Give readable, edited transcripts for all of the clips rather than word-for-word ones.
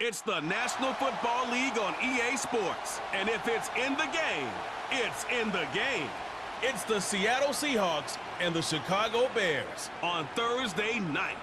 It's the National Football League on EA Sports. And if it's in the game, it's in the game. It's the Seattle Seahawks and the Chicago Bears on Thursday night.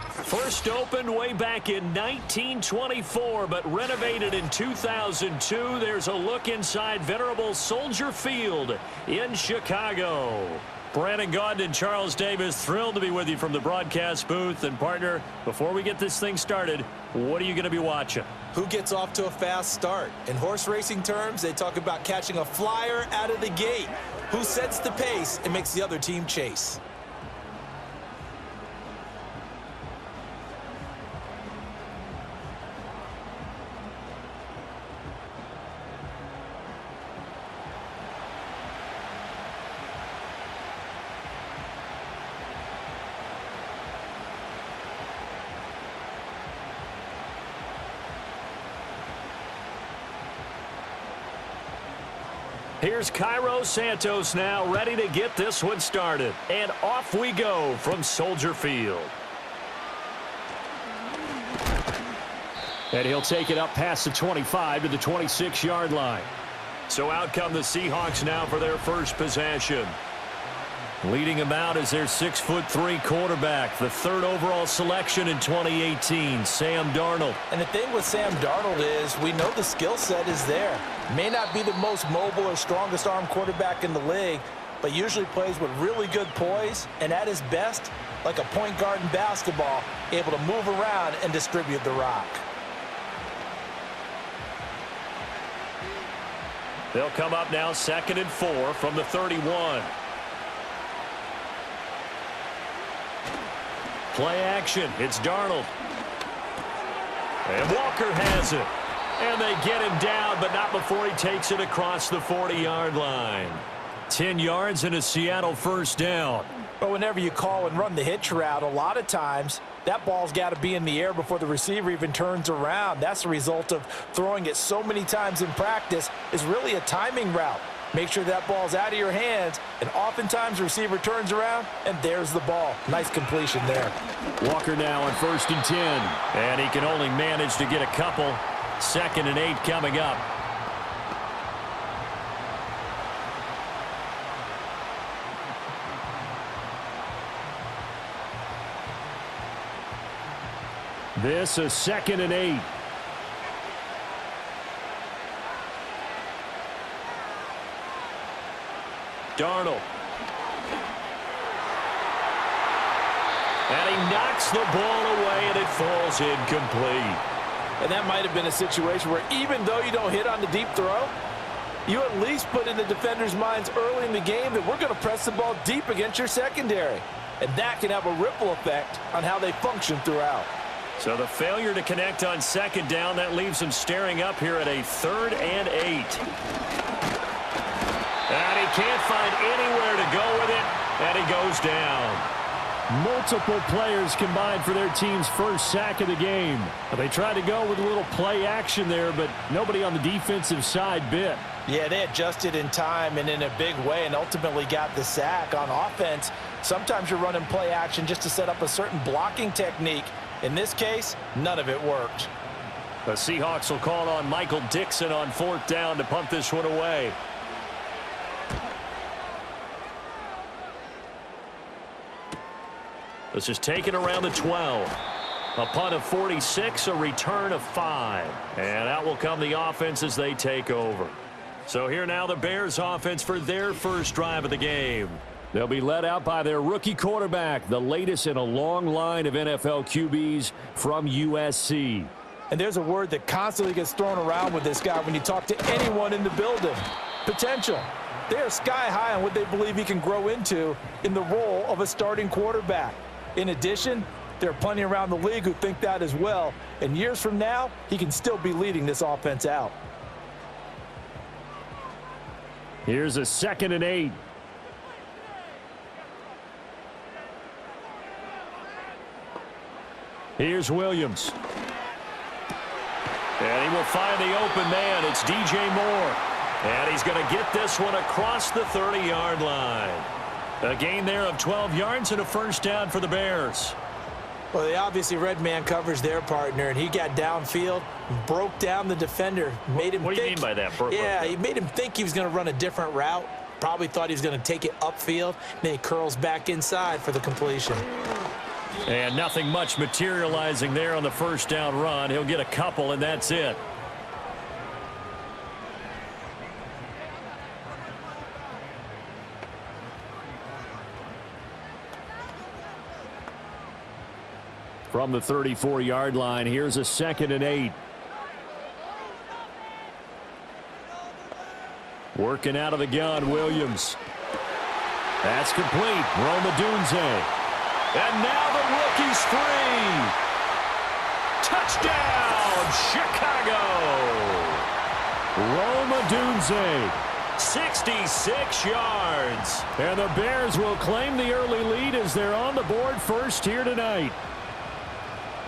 First opened way back in 1924, but renovated in 2002. There's a look inside venerable Soldier Field in Chicago. Brandon Gaudin and Charles Davis, thrilled to be with you from the broadcast booth. And partner, before we get this thing started, what are you going to be watching? Who gets off to a fast start? In horse racing terms, they talk about catching a flyer out of the gate. Who sets the pace and makes the other team chase? Here's Cairo Santos now, ready to get this one started. And off we go from Soldier Field. And he'll take it up past the 25 to the 26-yard line. So out come the Seahawks now for their first possession. Leading them out is their 6'3" quarterback, the third overall selection in 2018, Sam Darnold. And the thing with Sam Darnold is we know the skill set is there. May not be the most mobile or strongest arm quarterback in the league, but usually plays with really good poise, and at his best, like a point guard in basketball, able to move around and distribute the rock. They'll come up now 2nd and 4 from the 31. Play action. It's Darnold. And Walker has it. And they get him down, but not before he takes it across the 40-yard line. 10 yards and a Seattle first down. But whenever you call and run the hitch route, a lot of times that ball's got to be in the air before the receiver even turns around. That's the result of throwing it so many times in practice is really a timing route. Make sure that ball's out of your hands, and oftentimes the receiver turns around, and there's the ball. Nice completion there. Walker now on 1st and 10, and he can only manage to get a couple. 2nd and 8 coming up. This is 2nd and 8. Darnold. And he knocks the ball away, and it falls incomplete. And that might have been a situation where even though you don't hit on the deep throw, you at least put in the defender's minds early in the game that we're going to press the ball deep against your secondary. And that can have a ripple effect on how they function throughout. So the failure to connect on 2nd down, that leaves them staring up here at a 3rd and 8. And he can't find anywhere to go with it, and he goes down. Multiple players combined for their team's first sack of the game. They tried to go with a little play action there, but nobody on the defensive side bit. Yeah, they adjusted in time and in a big way and ultimately got the sack. On offense, sometimes you're running play action just to set up a certain blocking technique. In this case, none of it worked. The Seahawks will call on Michael Dixon on 4th down to punt this one away. This is taken around the 12. A punt of 46, a return of 5. And out will come the offense as they take over. So here now the Bears offense for their first drive of the game. They'll be led out by their rookie quarterback, the latest in a long line of NFL QBs from USC. And there's a word that constantly gets thrown around with this guy when you talk to anyone in the building. Potential. They are sky high on what they believe he can grow into in the role of a starting quarterback. In addition, there are plenty around the league who think that as well. And years from now, he can still be leading this offense out. Here's a 2nd and 8. Here's Williams. And he will find the open man. It's DJ Moore. And he's going to get this one across the 30-yard line. A gain there of 12 yards and a first down for the Bears. Well, they obviously red man coverage their partner, and he got downfield, broke down the defender, made him What do you mean by that? Yeah, he made him think he was going to run a different route. Probably thought he was going to take it upfield. Then he curls back inside for the completion. And nothing much materializing there on the first down run. He'll get a couple, and that's it. From the 34-yard line, here's a 2nd and 8. Working out of the gun, Williams. That's complete. Roma Dunze. And now the rookie's free. Touchdown, Chicago. Roma Dunze, 66 yards. And the Bears will claim the early lead as they're on the board first here tonight.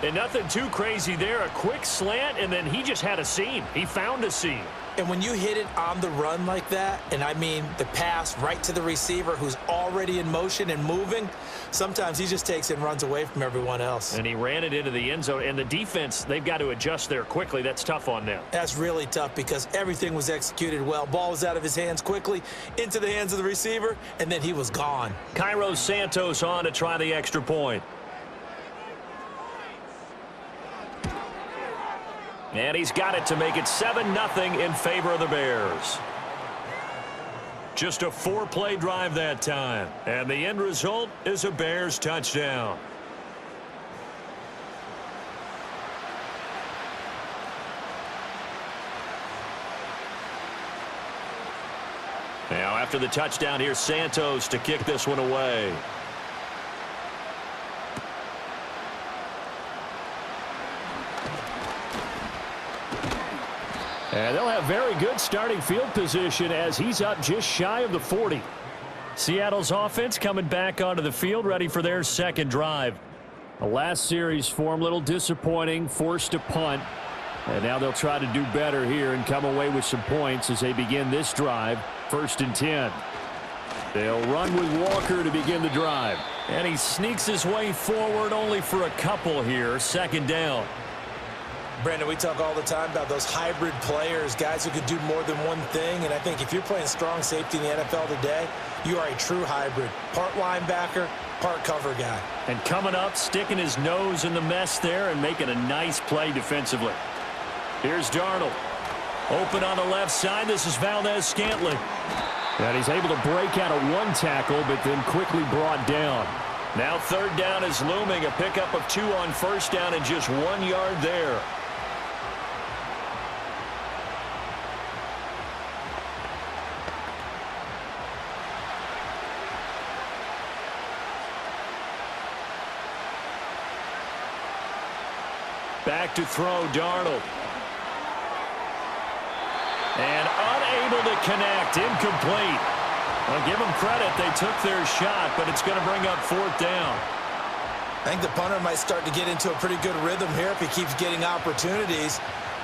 And nothing too crazy there. A quick slant, and then he just had a seam. He found a seam. And when you hit it on the run like that, and I mean the pass right to the receiver who's already in motion and moving, sometimes he just takes it and runs away from everyone else. And he ran it into the end zone. And the defense, they've got to adjust there quickly. That's tough on them. That's really tough because everything was executed well. Ball was out of his hands quickly, into the hands of the receiver, and then he was gone. Cairo Santos on to try the extra point. And he's got it to make it 7-0 in favor of the Bears. Just a 4-play drive that time. And the end result is a Bears touchdown. Now after the touchdown, here's Santos to kick this one away. And they'll have very good starting field position as he's up just shy of the 40. Seattle's offense coming back onto the field, ready for their second drive. The last series for them, a little disappointing, forced a punt. And now they'll try to do better here and come away with some points as they begin this drive, 1st and 10. They'll run with Walker to begin the drive. And he sneaks his way forward only for a couple here, 2nd down. Brandon, we talk all the time about those hybrid players, guys who could do more than one thing. And I think if you're playing strong safety in the NFL today, you are a true hybrid. Part linebacker, part cover guy. And coming up, sticking his nose in the mess there and making a nice play defensively. Here's Darnold. Open on the left side. This is Valdez-Scantling. And he's able to break out of one tackle, but then quickly brought down. Now 3rd down is looming. A pickup of 2 on 1st down and just 1 yard there. Back to throw, Darnold. And unable to connect, incomplete. I'll give them credit, they took their shot, but it's going to bring up 4th down. I think the punter might start to get into a pretty good rhythm here if he keeps getting opportunities.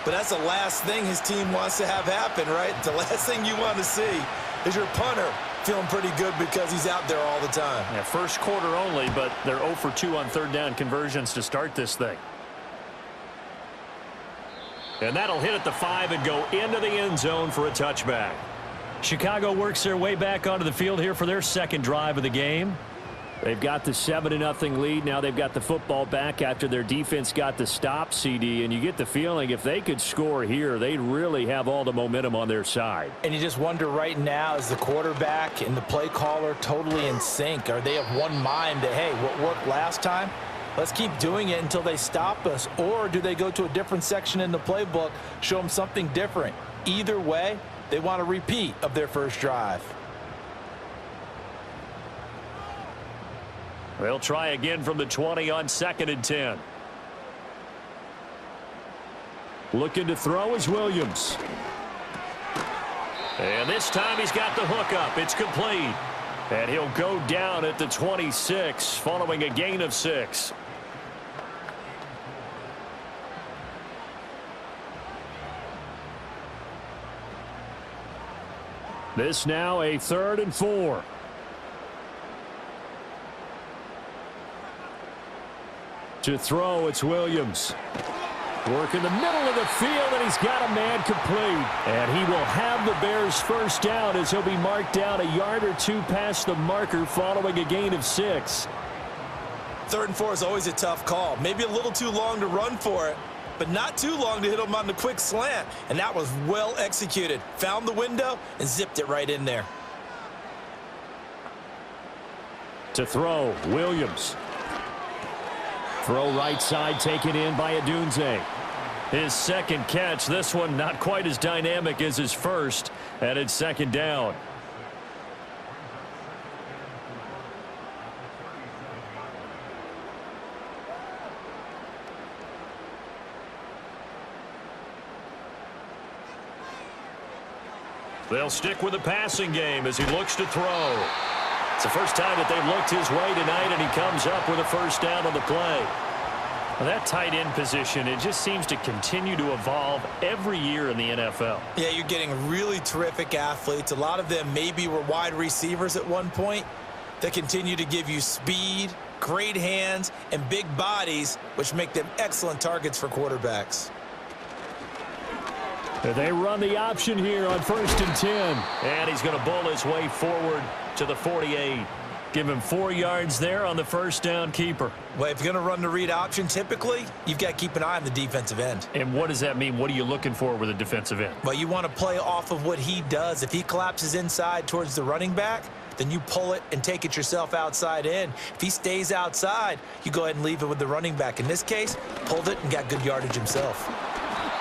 But that's the last thing his team wants to have happen, right? The last thing you want to see is your punter feeling pretty good because he's out there all the time. Yeah, first quarter only, but they're 0 for 2 on 3rd down conversions to start this thing. And that'll hit at the 5 and go into the end zone for a touchback. Chicago works their way back onto the field here for their second drive of the game. They've got the 7-0 lead. Now they've got the football back after their defense got the stop, CD. And you get the feeling if they could score here, they'd really have all the momentum on their side. And you just wonder right now, is the quarterback and the play caller totally in sync? Are they of one mind that, hey, what worked last time? Let's keep doing it until they stop us. Or do they go to a different section in the playbook, show them something different? Either way, they want a repeat of their first drive. They'll try again from the 20 on 2nd and 10. Looking to throw is Williams. And this time he's got the hook up. It's complete. And he'll go down at the 26 following a gain of 6. This now a 3rd and 4. To throw, it's Williams. Work in the middle of the field, and he's got a man complete. And he will have the Bears first down as he'll be marked down a yard or two past the marker following a gain of 6. 3rd and 4 is always a tough call. Maybe a little too long to run for it, but not too long to hit him on the quick slant. And that was well executed. Found the window and zipped it right in there. To throw, Williams. Throw right side taken in by Adunze. His second catch, this one not quite as dynamic as his first, and it's 2nd down. They'll stick with the passing game as he looks to throw. It's the first time that they've looked his way tonight, and he comes up with a first down on the play. Well, that tight end position, it just seems to continue to evolve every year in the NFL. Yeah, you're getting really terrific athletes. A lot of them maybe were wide receivers at one point that continue to give you speed, great hands, and big bodies, which make them excellent targets for quarterbacks. They run the option here on 1st and 10. And he's going to bowl his way forward to the 48. Give him 4 yards there on the first down keeper. Well, if you're going to run the read option, typically, you've got to keep an eye on the defensive end. And what does that mean? What are you looking for with a defensive end? Well, you want to play off of what he does. If he collapses inside towards the running back, then you pull it and take it yourself outside in. If he stays outside, you go ahead and leave it with the running back. In this case, pulled it and got good yardage himself.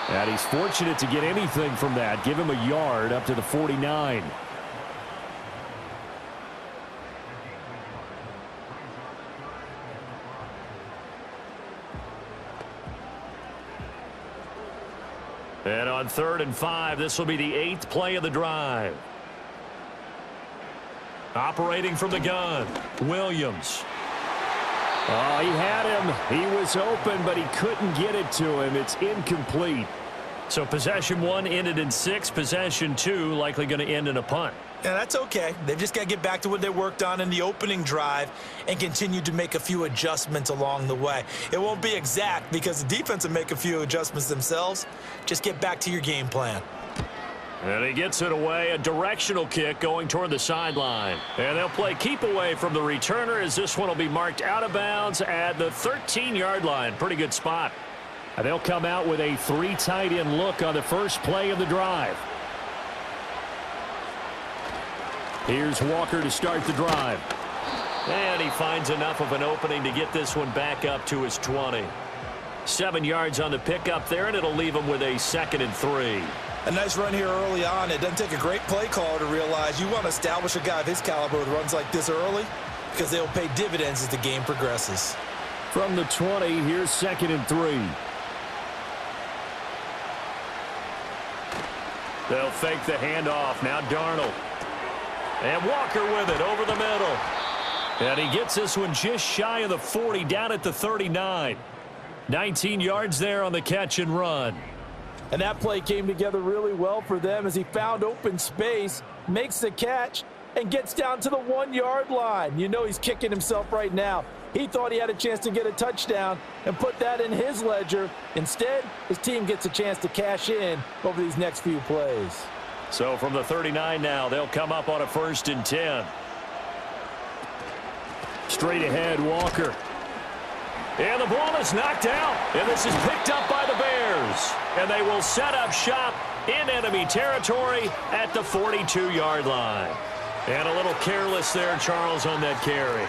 And he's fortunate to get anything from that. Give him a yard up to the 49. And on 3rd and 5, this will be the 8th play of the drive. Operating from the gun, Williams. Oh, he had him. He was open, but he couldn't get it to him. It's incomplete. So possession 1 ended in 6. Possession 2 likely going to end in a punt. Yeah, that's okay. They've just got to get back to what they worked on in the opening drive and continue to make a few adjustments along the way. It won't be exact because the defense will make a few adjustments themselves. Just get back to your game plan. And he gets it away, a directional kick going toward the sideline. And they'll play keep away from the returner as this one will be marked out of bounds at the 13-yard line. Pretty good spot. And they'll come out with a 3 tight end look on the first play of the drive. Here's Walker to start the drive. And he finds enough of an opening to get this one back up to his 20. 7 yards on the pickup there, and it'll leave him with a 2nd and 3. A nice run here early on. It doesn't take a great play caller to realize you want to establish a guy of his caliber with runs like this early because they'll pay dividends as the game progresses. From the 20, here's 2nd and 3. They'll fake the handoff. Now Darnold. And Walker with it over the middle. And he gets this one just shy of the 40, down at the 39. 19 yards there on the catch and run. And that play came together really well for them as he found open space, makes the catch, and gets down to the 1-yard line. You know he's kicking himself right now. He thought he had a chance to get a touchdown and put that in his ledger. Instead, his team gets a chance to cash in over these next few plays. So from the 39 now, they'll come up on a 1st and 10. Straight ahead, Walker. And the ball is knocked out. And this is picked up by the Bears. And they will set up shop in enemy territory at the 42-yard line. And a little careless there, Charles, on that carry.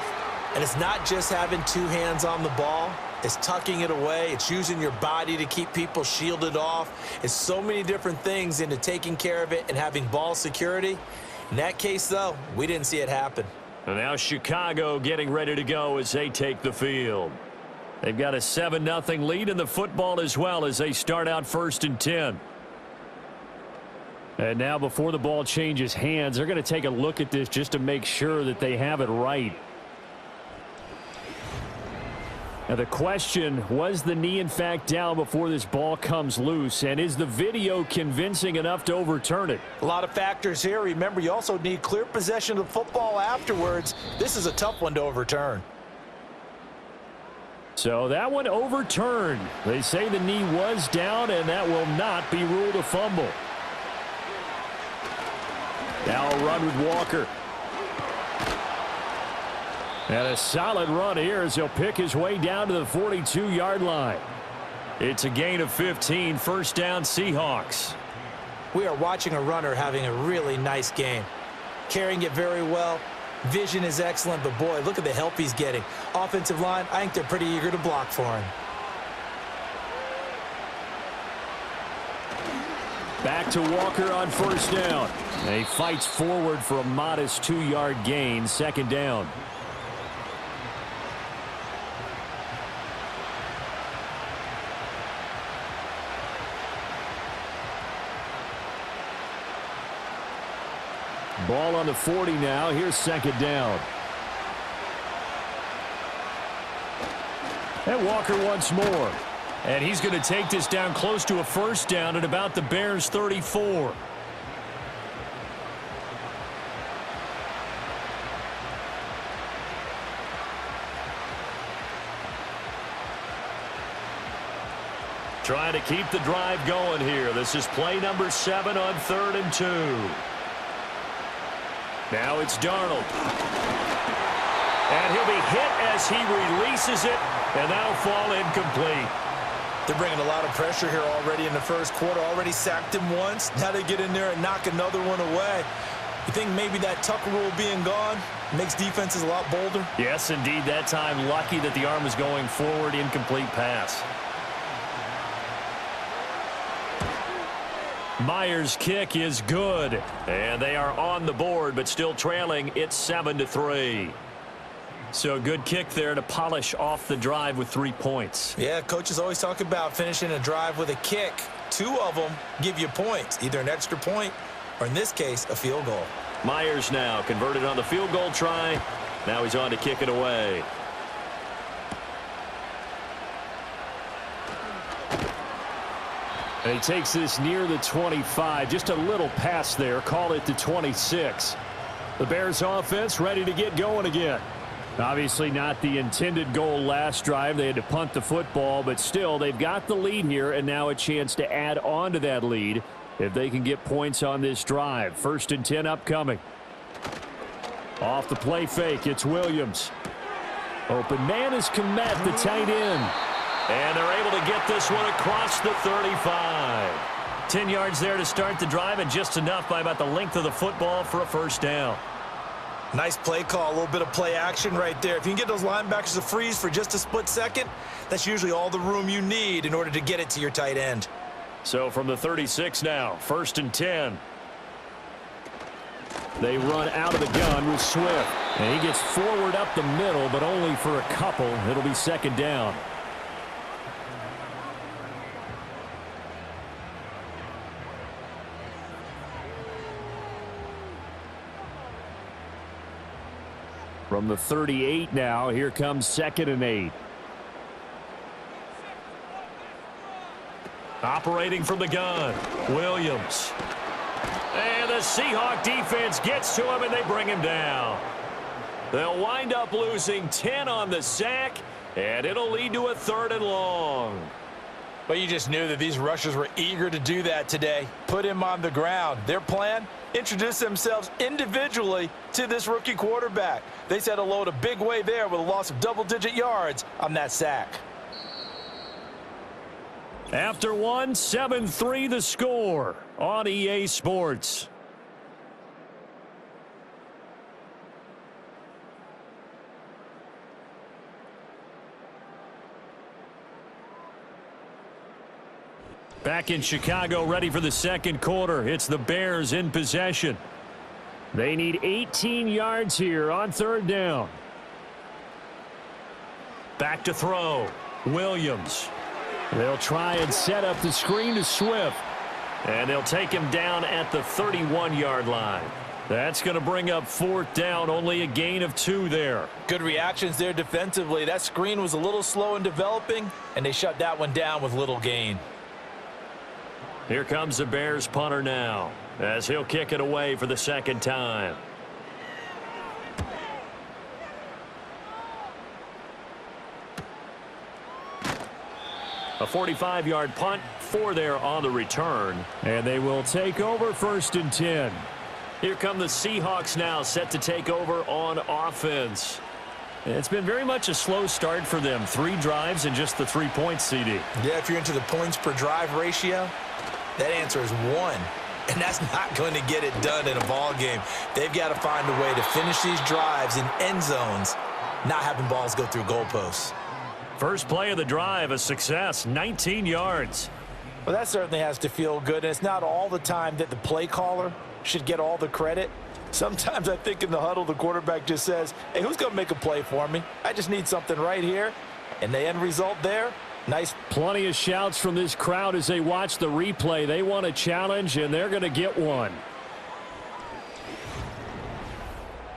And it's not just having 2 hands on the ball. It's tucking it away. It's using your body to keep people shielded off. It's so many different things into taking care of it and having ball security. In that case, though, we didn't see it happen. And now Chicago getting ready to go as they take the field. They've got a 7-0 lead in the football as well as they start out 1st and 10. And now before the ball changes hands, they're going to take a look at this just to make sure that they have it right. Now the question, was the knee in fact down before this ball comes loose? And is the video convincing enough to overturn it? A lot of factors here. Remember, you also need clear possession of the football afterwards. This is a tough one to overturn. So that one overturned. They say the knee was down, and that will not be ruled a fumble. Now a run with Walker. And a solid run here as he'll pick his way down to the 42-yard line. It's a gain of 15, first down Seahawks. We are watching a runner having a really nice game. Carrying it very well. Vision is excellent, but boy, look at the help he's getting. Offensive line, I think they're pretty eager to block for him. Back to Walker on first down. And he fights forward for a modest 2-yard gain, second down. Ball on the 40 now. Here's second down. And Walker once more. And he's going to take this down close to a first down at about the Bears' 34. Trying to keep the drive going here. This is play number 7 on 3rd and 2. Now it's Darnold. And he'll be hit as he releases it, and that'll fall incomplete. They're bringing a lot of pressure here already in the first quarter. Already sacked him once. Now they get in there and knock another one away. You think maybe that Tucker rule being gone makes defenses a lot bolder? Yes, indeed. That time, lucky that the arm was going forward. Incomplete pass. Myers' kick is good, and they are on the board, but still trailing. It's 7-3. So good kick there to polish off the drive with 3 points. Yeah, coaches always talk about finishing a drive with a kick. 2 of them give you points, either an extra point or, in this case, a field goal. Myers now converted on the field goal try. Now he's on to kick it away. And he takes this near the 25. Just a little pass there. Call it the 26. The Bears offense ready to get going again. Obviously not the intended goal last drive. They had to punt the football, but still they've got the lead here and now a chance to add on to that lead if they can get points on this drive. 1st and 10 upcoming. Off the play fake, it's Williams. Open man is Kmet, the tight end. And they're able to get this one across the 35. 10 yards there to start the drive, and just enough by about the length of the football for a first down. Nice play call, a little bit of play action right there. If you can get those linebackers to freeze for just a split second, that's usually all the room you need in order to get it to your tight end. So from the 36 now, 1st and 10. They run out of the gun with Swift. And he gets forward up the middle, but only for a couple. It'll be second down. From the 38 now, here comes 2nd and 8. Operating from the gun, Williams. And the Seahawk defense gets to him, and they bring him down. They'll wind up losing 10 on the sack, and it'll lead to a 3rd and long. But you just knew that these rushers were eager to do that today. Put him on the ground. Their plan? Introduce themselves individually to this rookie quarterback. They said hello to Big Way there with a loss of double-digit yards on that sack. After one, 7-3 the score on EA Sports. Back in Chicago, ready for the second quarter. It's the Bears in possession. They need 18 yards here on 3rd down. Back to throw. Williams. They'll try and set up the screen to Swift. And they'll take him down at the 31-yard line. That's going to bring up 4th down, only a gain of 2 there. Good reactions there defensively. That screen was a little slow in developing, and they shut that one down with little gain. Here comes the Bears punter now, as he'll kick it away for the 2nd time. A 45-yard punt for there on the return. And they will take over 1st and 10. Here come the Seahawks now, set to take over on offense. It's been very much a slow start for them. 3 drives and just the 3 points, CD. Yeah, if you're into the points per drive ratio, that answer is 1. And that's not going to get it done in a ball game. They've got to find a way to finish these drives in end zones, not having balls go through goalposts. First play of the drive, a success, 19 yards. Well, that certainly has to feel good. And it's not all the time that the play caller should get all the credit. Sometimes I think in the huddle, the quarterback just says, hey, who's going to make a play for me? I just need something right here. And the end result there, nice. Plenty of shouts from this crowd as they watch the replay. They want a challenge, and they're going to get one.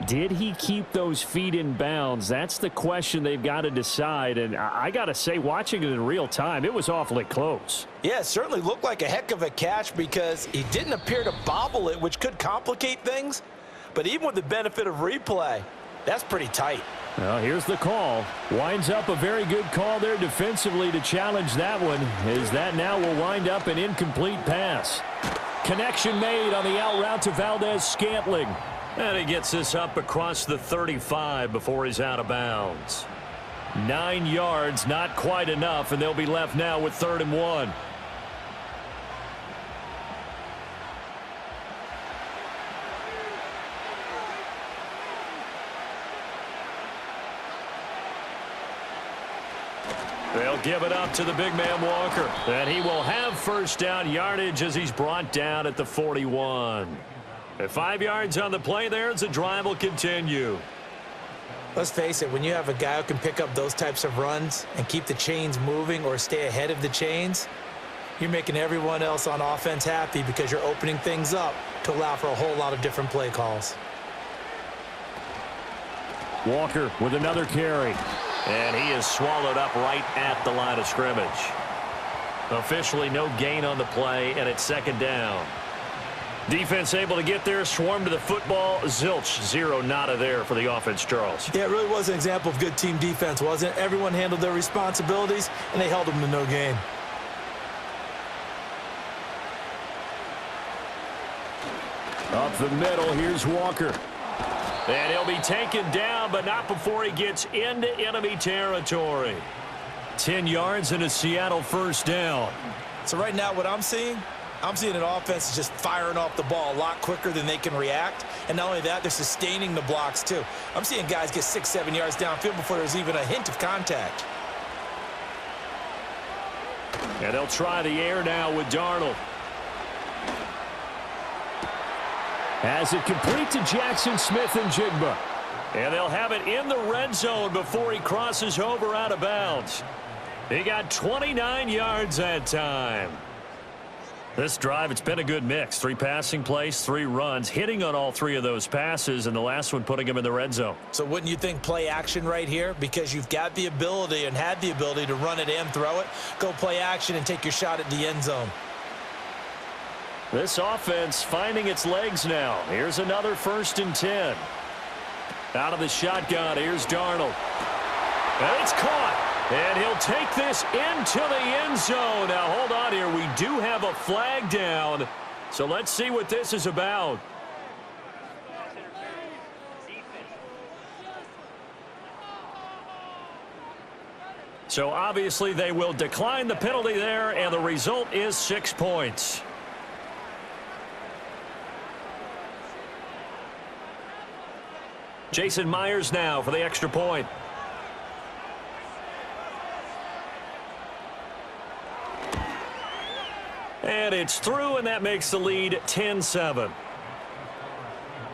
Did he keep those feet in bounds? That's the question they've got to decide. And I got to say, watching it in real time, it was awfully close. Yeah, it certainly looked like a heck of a catch because he didn't appear to bobble it, which could complicate things. But even with the benefit of replay, that's pretty tight. Well, here's the call. Winds up a very good call there defensively to challenge that one, as that now will wind up an incomplete pass. Connection made on the out route to Valdez-Scantling. And he gets this up across the 35 before he's out of bounds. 9 yards, not quite enough, and they'll be left now with 3rd and 1. They'll give it up to the big man Walker. And he will have first down yardage as he's brought down at the 41. At 5 yards on the play there as the drive will continue. Let's face it, when you have a guy who can pick up those types of runs and keep the chains moving or stay ahead of the chains, you're making everyone else on offense happy because you're opening things up to allow for a whole lot of different play calls. Walker with another carry. And he is swallowed up right at the line of scrimmage. Officially no gain on the play, and it's 2nd down. Defense able to get there, swarm to the football. Zilch, 0 nada there for the offense, Charles. Yeah, it really was an example of good team defense, wasn't it? Everyone handled their responsibilities, and they held them to no gain. Up the middle, here's Walker. And he'll be taken down, but not before he gets into enemy territory. 10 yards and a Seattle first down. So right now what I'm seeing an offense just firing off the ball a lot quicker than they can react. And not only that, they're sustaining the blocks too. I'm seeing guys get 6-7 yards downfield before there's even a hint of contact. And they'll try the air now with Darnold. As it complete to Jackson Smith and Jigba. And they'll have it in the red zone before he crosses over out of bounds. He got 29 yards that time. This drive, it's been a good mix. 3 passing plays, 3 runs, hitting on all 3 of those passes, and the last one putting him in the red zone. So wouldn't you think play action right here? Because you've got the ability and had the ability to run it and throw it. Go play action and take your shot at the end zone. This offense finding its legs now. Here's another 1st and 10. Out of the shotgun, here's Darnold. And it's caught. And he'll take this into the end zone. Now, hold on here. We do have a flag down. So let's see what this is about. So obviously they will decline the penalty there, and the result is 6 points. Jason Myers now for the extra point. And it's through, and that makes the lead 10-7.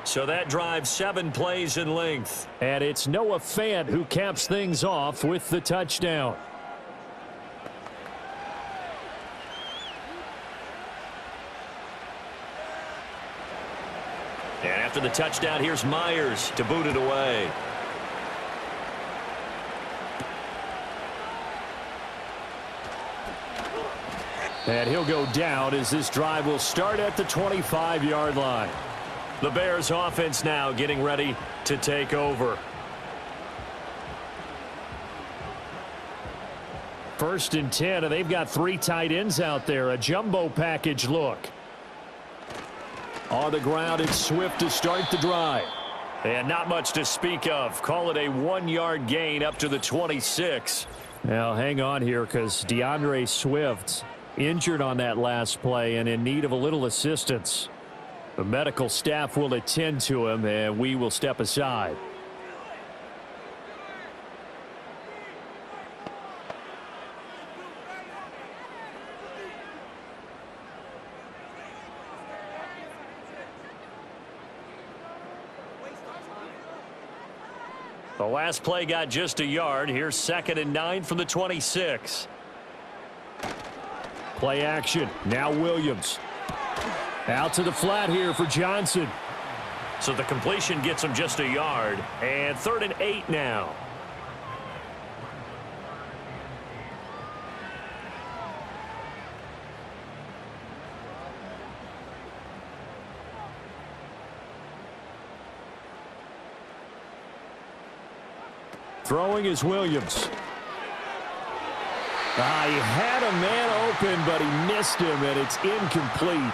So that drives 7 plays in length. And it's Noah Fant who caps things off with the touchdown. And after the touchdown, here's Myers to boot it away. And he'll go down as this drive will start at the 25-yard line. The Bears offense now getting ready to take over. 1st and 10, and they've got 3 tight ends out there. A jumbo package look. On the ground, it's Swift to start the drive. And not much to speak of. Call it a 1-yard gain up to the 26. Now, hang on here because DeAndre Swift injured on that last play and in need of a little assistance. The medical staff will attend to him, and we will step aside. The last play got just a yard. Here's 2nd and 9 from the 26. Play action. Now Williams. Out to the flat here for Johnson. So the completion gets him just a yard. And 3rd and 8 now. Throwing is Williams. He had a man open, but he missed him, and it's incomplete.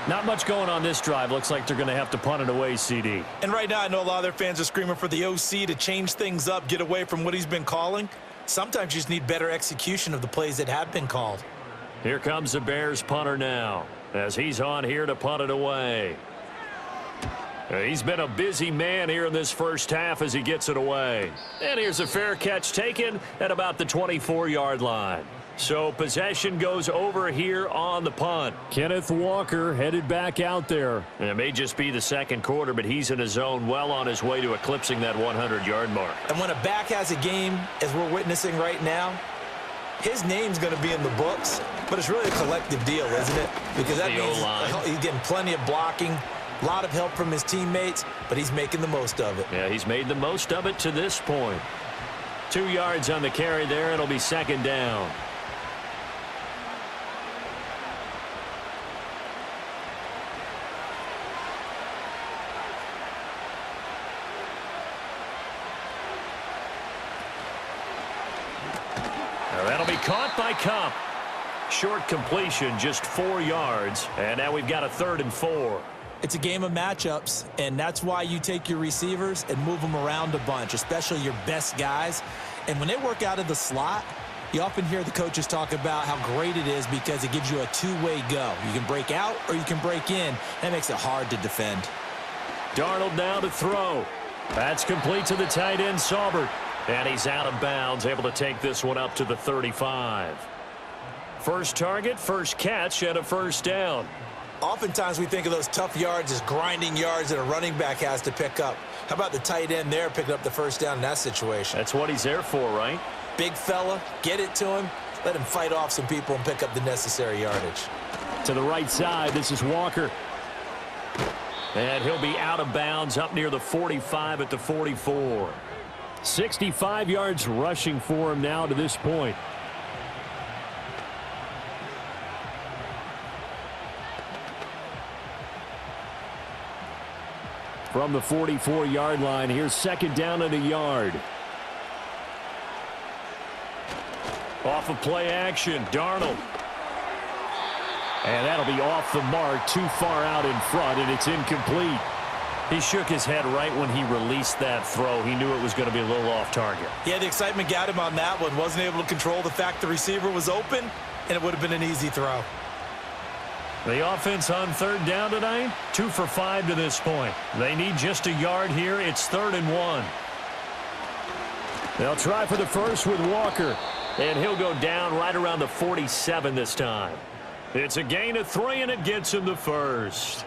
Not much going on this drive. Looks like they're going to have to punt it away, CD. And right now, I know a lot of their fans are screaming for the OC to change things up, get away from what he's been calling. Sometimes you just need better execution of the plays that have been called. Here comes the Bears punter now, as he's on here to punt it away. He's been a busy man here in this first half as he gets it away. And here's a fair catch taken at about the 24-yard line. So possession goes over here on the punt. Kenneth Walker headed back out there. And it may just be the 2nd quarter, but he's in his zone, well on his way to eclipsing that 100-yard mark. And when a back has a game, as we're witnessing right now, his name's going to be in the books, but it's really a collective deal, isn't it? Because that means he's getting plenty of blocking, a lot of help from his teammates, but he's making the most of it. Yeah, he's made the most of it to this point. 2 yards on the carry there. It'll be 2nd down. Now that'll be caught by Cup. Short completion, just 4 yards. And now we've got a 3rd and 4. It's a game of matchups, and that's why you take your receivers and move them around a bunch, especially your best guys. And when they work out of the slot, you often hear the coaches talk about how great it is because it gives you a two-way go. You can break out or you can break in. That makes it hard to defend. Darnold now to throw. That's complete to the tight end, Saubert. And he's out of bounds, able to take this one up to the 35. First target, first catch, and a 1st down. Oftentimes we think of those tough yards as grinding yards that a running back has to pick up. How about the tight end there picking up the 1st down in that situation? That's what he's there for, right? Big fella, get it to him, let him fight off some people and pick up the necessary yardage. To the right side, this is Walker. And he'll be out of bounds up near the 45 at the 44. 65 yards rushing for him now to this point. From the 44-yard line, here's 2nd down and a yard. Off of play action, Darnold. And that'll be off the mark, too far out in front, and it's incomplete. He shook his head right when he released that throw. He knew it was going to be a little off target. Yeah, the excitement got him on that one. Wasn't able to control the fact the receiver was open, and it would have been an easy throw. The offense on 3rd down tonight, 2 for 5 to this point. They need just a yard here. It's 3rd and 1. They'll try for the first with Walker, and he'll go down right around the 47 this time. It's a gain of 3, and it gets him the 1st.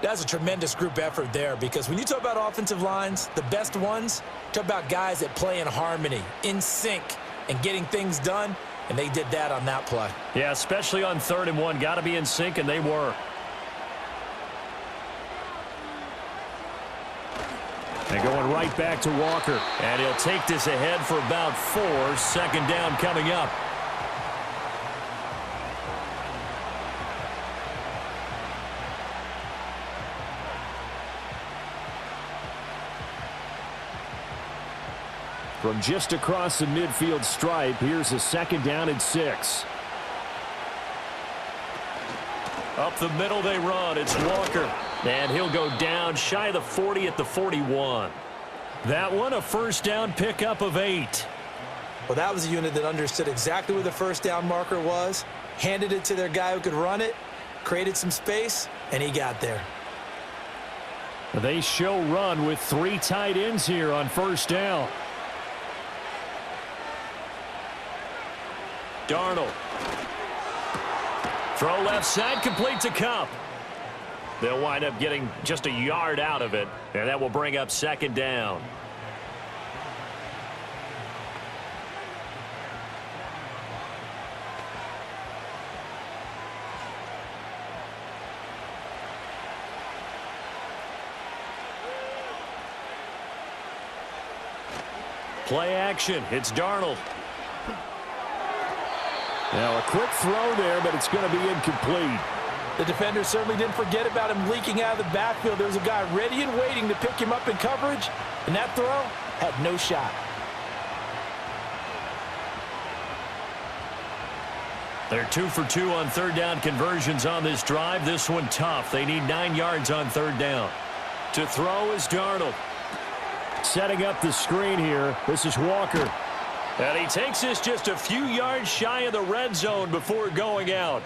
That's a tremendous group effort there because when you talk about offensive lines, the best ones, talk about guys that play in harmony, in sync, and getting things done. And they did that on that play. Yeah, especially on 3rd and 1. Got to be in sync, and they were. And going right back to Walker. And he'll take this ahead for about 4. 2nd down coming up. From just across the midfield stripe, here's a 2nd down and 6. Up the middle they run. It's Walker. And he'll go down shy of the 40 at the 41. That one a 1st down pickup of 8. Well, that was a unit that understood exactly where the 1st down marker was, handed it to their guy who could run it, created some space, and he got there. They show run with 3 tight ends here on 1st down. Darnold. Throw left side, complete to Cup. They'll wind up getting just a yard out of it, and that will bring up 2nd down. Play action. It's Darnold. Now a quick throw there, but it's going to be incomplete. The defender certainly didn't forget about him leaking out of the backfield. There was a guy ready and waiting to pick him up in coverage, and that throw had no shot. They're 2 for 2 on 3rd down conversions on this drive. This one tough. They need 9 yards on 3rd down. To throw is Darnold. Setting up the screen here. This is Walker. And he takes this just a few yards shy of the red zone before going out.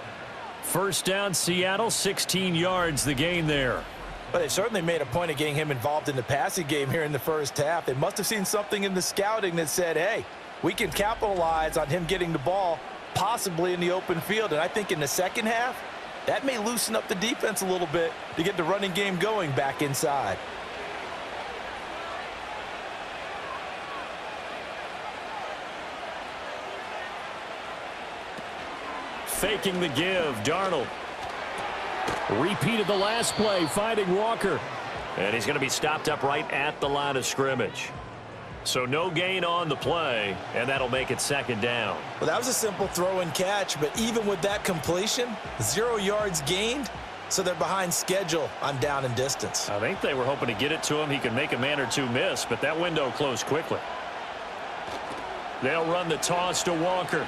1st down, Seattle, 16 yards the gain there. But they certainly made a point of getting him involved in the passing game here in the 1st half. They must have seen something in the scouting that said, hey, we can capitalize on him getting the ball possibly in the open field. And I think in the 2nd half, that may loosen up the defense a little bit to get the running game going back inside. Faking the give, Darnold. Repeated the last play, finding Walker. And he's going to be stopped up right at the line of scrimmage. So no gain on the play, and that'll make it 2nd down. Well, that was a simple throw and catch, but even with that completion, 0 yards gained, so they're behind schedule on down and distance. I think they were hoping to get it to him. He could make a man or two miss, but that window closed quickly. They'll run the toss to Walker.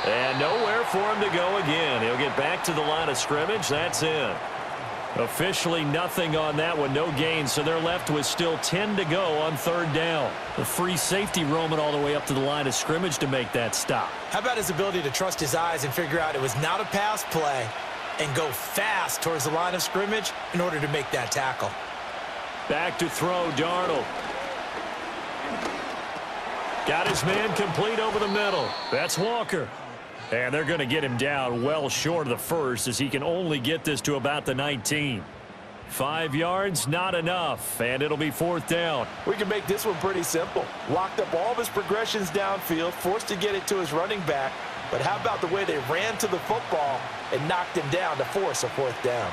And nowhere for him to go again. He'll get back to the line of scrimmage. That's in. Officially nothing on that one. No gain, so they're left with still 10 to go on 3rd down. The free safety roaming all the way up to the line of scrimmage to make that stop. How about his ability to trust his eyes and figure out it was not a pass play and go fast towards the line of scrimmage in order to make that tackle. Back to throw, Darnold. Got his man complete over the middle. That's Walker. And they're going to get him down well short of the 1st as he can only get this to about the 19. 5 yards, not enough, and it'll be 4th down. We can make this one pretty simple. Locked up all of his progressions downfield, forced to get it to his running back. But how about the way they ran to the football and knocked him down to force a 4th down?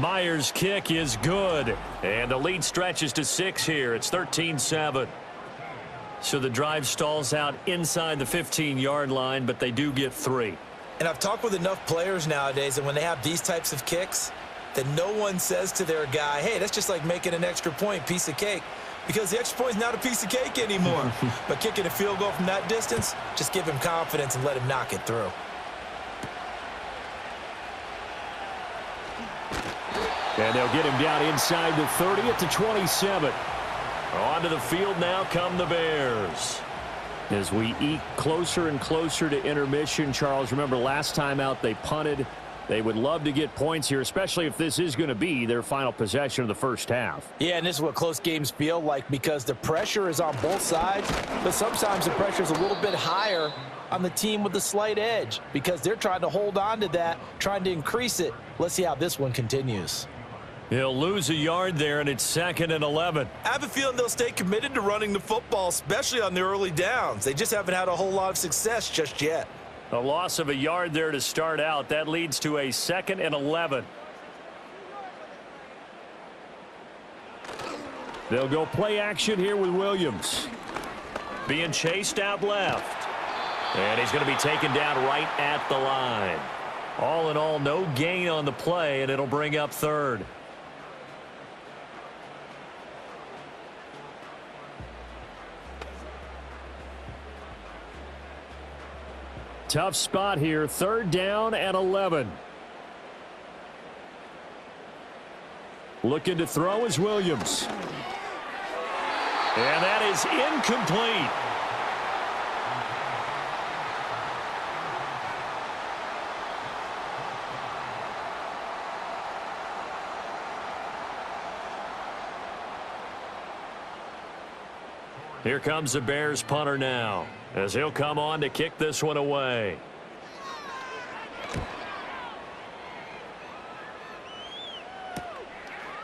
Myers' kick is good, and the lead stretches to 6 here. It's 13-7. So the drive stalls out inside the 15-yard line, but they do get 3. And I've talked with enough players nowadays, and when they have these types of kicks, that no one says to their guy, hey, that's just like making an extra point, piece of cake. Because the extra point is not a piece of cake anymore. But kicking a field goal from that distance, just give him confidence and let him knock it through. And they'll get him down inside the 30 at the 27. Onto the field now come the Bears. As we eke closer and closer to intermission, Charles, remember last time out they punted. They would love to get points here, especially if this is going to be their final possession of the 1st half. Yeah, and this is what close games feel like because the pressure is on both sides, but sometimes the pressure is a little bit higher on the team with the slight edge because they're trying to hold on to that, trying to increase it. Let's see how this one continues. He'll lose a yard there, and it's 2nd and 11. I have a feeling they'll stay committed to running the football, especially on the early downs. They just haven't had a whole lot of success just yet. A loss of a yard there to start out. That leads to a 2nd and 11. They'll go play action here with Williams. Being chased out left. And he's going to be taken down right at the line. All in all, no gain on the play, and it'll bring up 3rd. Tough spot here, 3rd down and 11. Looking to throw is Williams. And that is incomplete. Here comes the Bears punter now, as he'll come on to kick this one away.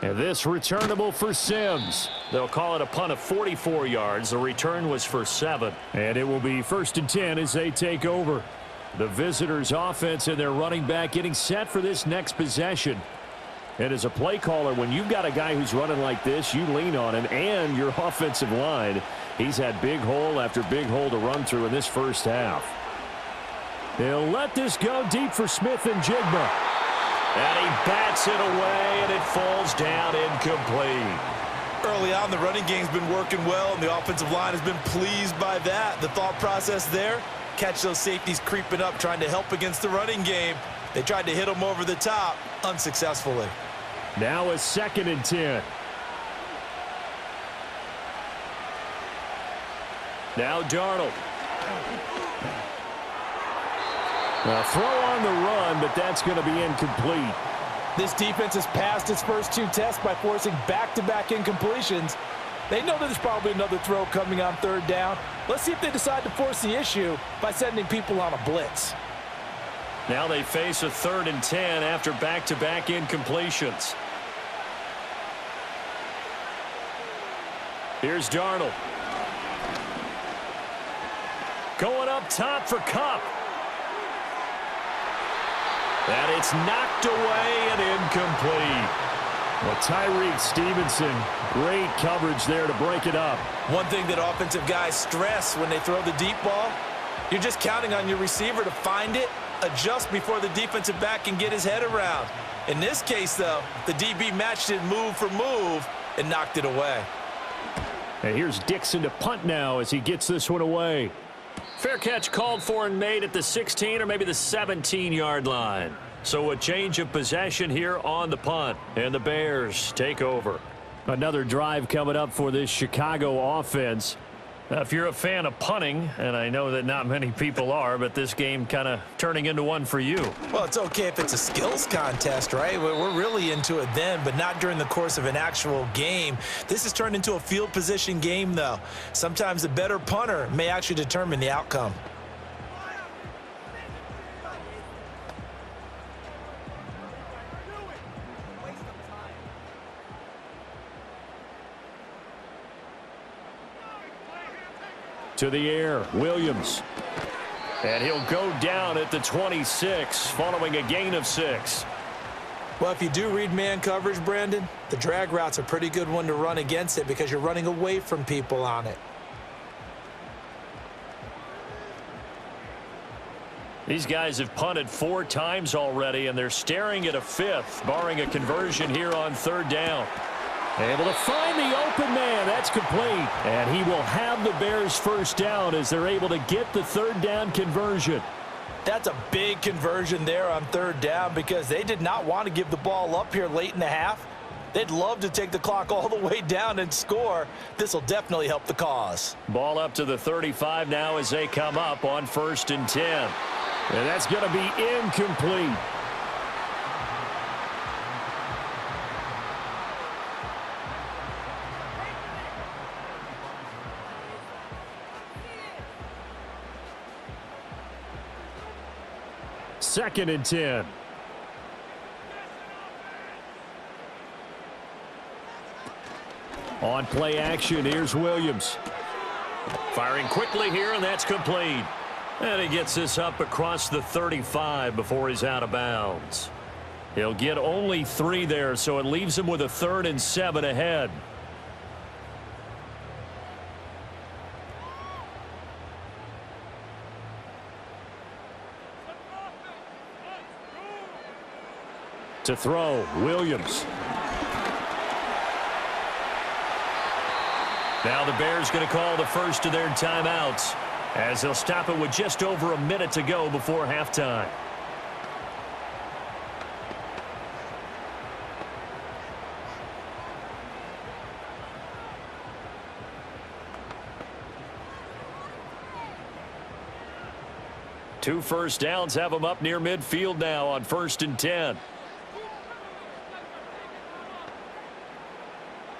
And this returnable for Sims. They'll call it a punt of 44 yards. The return was for 7. And it will be 1st and 10 as they take over. The visitors' offense and their running back getting set for this next possession. And as a play caller, when you've got a guy who's running like this, you lean on him and your offensive line. He's had big hole after big hole to run through in this first half. They'll let this go deep for Smith and Jigma. And he bats it away, and it falls down incomplete. Early on, the running game's been working well, and the offensive line has been pleased by that. The thought process there, catch those safeties creeping up, trying to help against the running game. They tried to hit them over the top, unsuccessfully. Now a 2nd and 10. Now Darnold. A throw on the run, but that's going to be incomplete. This defense has passed its first 2 tests by forcing back-to-back incompletions. They know that there's probably another throw coming on 3rd down. Let's see if they decide to force the issue by sending people on a blitz. Now they face a 3rd and 10 after back-to-back incompletions. Here's Darnold. Going up top for Kupp. And it's knocked away and incomplete. Well, Tyreek Stevenson, great coverage there to break it up. One thing that offensive guys stress when they throw the deep ball, you're just counting on your receiver to find it, adjust before the defensive back can get his head around. In this case, though, the DB matched it move for move and knocked it away. And here's Dixon to punt now as he gets this one away. Fair catch called for and made at the 16 or maybe the 17-yard line. So a change of possession here on the punt, and the Bears take over. Another drive coming up for this Chicago offense. Now, if you're a fan of punting, and I know that not many people are, but this game kind of turning into one for you. Well, it's okay if it's a skills contest, right? We're really into it then, but not during the course of an actual game. This has turned into a field position game, though. Sometimes the better punter may actually determine the outcome. To the air, Williams. And he'll go down at the 26 following a gain of 6. Well, if you do read man coverage, Brandon, the drag route's a pretty good one to run against it because you're running away from people on it. These guys have punted 4 times already, and they're staring at a 5th, barring a conversion here on 3rd down. Able to find the open man. That's complete. And he will have the Bears first down as they're able to get the 3rd down conversion. That's a big conversion there on 3rd down because they did not want to give the ball up here late in the half. They'd love to take the clock all the way down and score. This will definitely help the cause. Ball up to the 35 now as they come up on 1st and 10. And that's going to be incomplete. Second and 10. On play action, here's Williams. Firing quickly here, and that's complete. And he gets this up across the 35 before he's out of bounds. He'll get only 3 there, so it leaves him with a 3rd and 7 ahead. To throw, Williams. Now the Bears going to call the first of their timeouts. as they'll stop it with just over a minute to go before halftime. Two first downs have them up near midfield now on 1st and 10.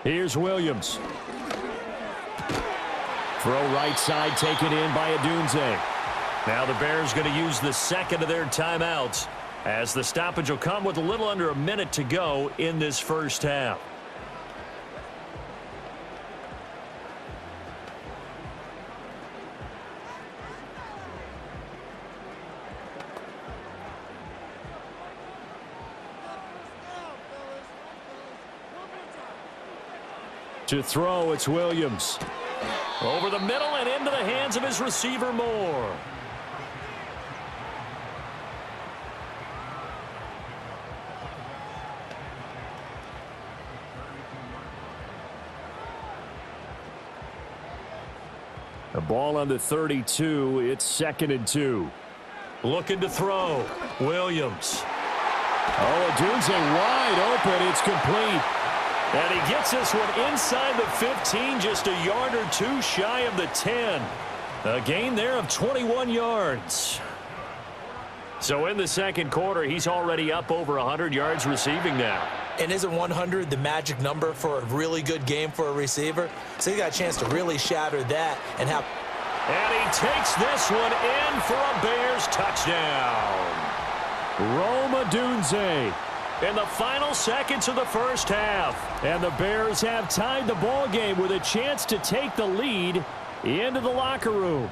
Here's Williams. Throw right side taken in by Adunze. Now the Bears going to use the second of their timeouts as the stoppage will come with a little under a minute to go in this first half. To throw, it's Williams. Over the middle and into the hands of his receiver, Moore. The ball on the 32. It's 2nd and 2. Looking to throw. Williams. Oh, Adunze wide open. It's complete. And he gets this one inside the 15, just a yard or two shy of the 10. A gain there of 21 yards. So in the second quarter, he's already up over 100 yards receiving now. And isn't 100 the magic number for a really good game for a receiver? So he got a chance to really shatter that and have. And he takes this one in for a Bears touchdown. Rome Odunze in the final seconds of the first half. And the Bears have tied the ball game with a chance to take the lead into the locker room.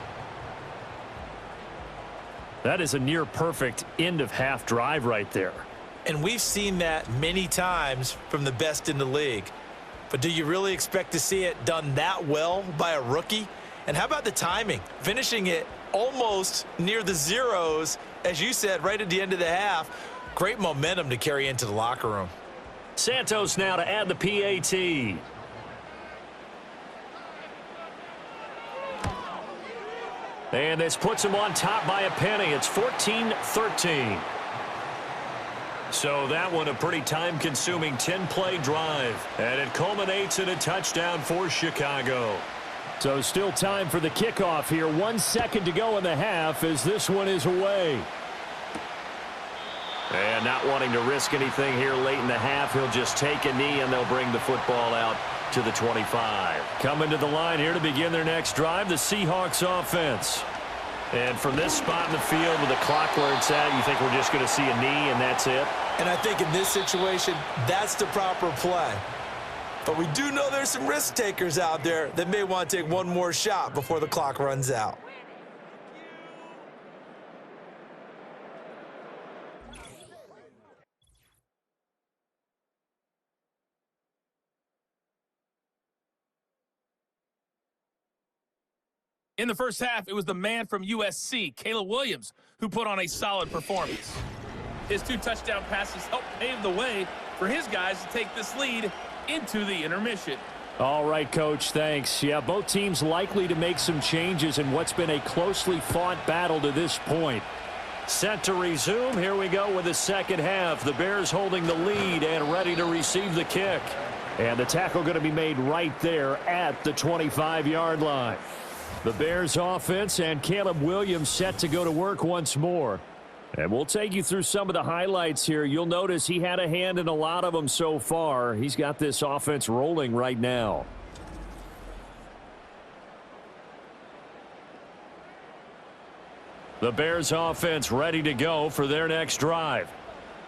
That is a near-perfect end-of-half drive right there. And we've seen that many times from the best in the league. But do you really expect to see it done that well by a rookie? And how about the timing? Finishing it almost near the zeros, as you said, right at the end of the half. Great momentum to carry into the locker room. Santos now to add the PAT. And this puts him on top by a penny. It's 14-13. So that one a pretty time-consuming 10-play drive. And it culminates in a touchdown for Chicago. So still time for the kickoff here. 1 second to go in the half as this one is away. And not wanting to risk anything here late in the half, he'll just take a knee and they'll bring the football out to the 25. Coming to the line here to begin their next drive, the Seahawks offense. And from this spot in the field with the clock where it's at, you think we're just going to see a knee and that's it? And I think in this situation, that's the proper play. But we do know there's some risk takers out there that may want to take one more shot before the clock runs out. In the first half, it was the man from USC, Caleb Williams, who put on a solid performance. His 2 touchdown passes helped pave the way for his guys to take this lead into the intermission. All right, Coach, thanks. Yeah, both teams likely to make some changes in what's been a closely fought battle to this point. Set to resume. Here we go with the second half. The Bears holding the lead and ready to receive the kick. And the tackle going to be made right there at the 25-yard line. The Bears offense and Caleb Williams set to go to work once more. And we'll take you through some of the highlights here. You'll notice he had a hand in a lot of them so far. He's got this offense rolling right now. The Bears offense ready to go for their next drive.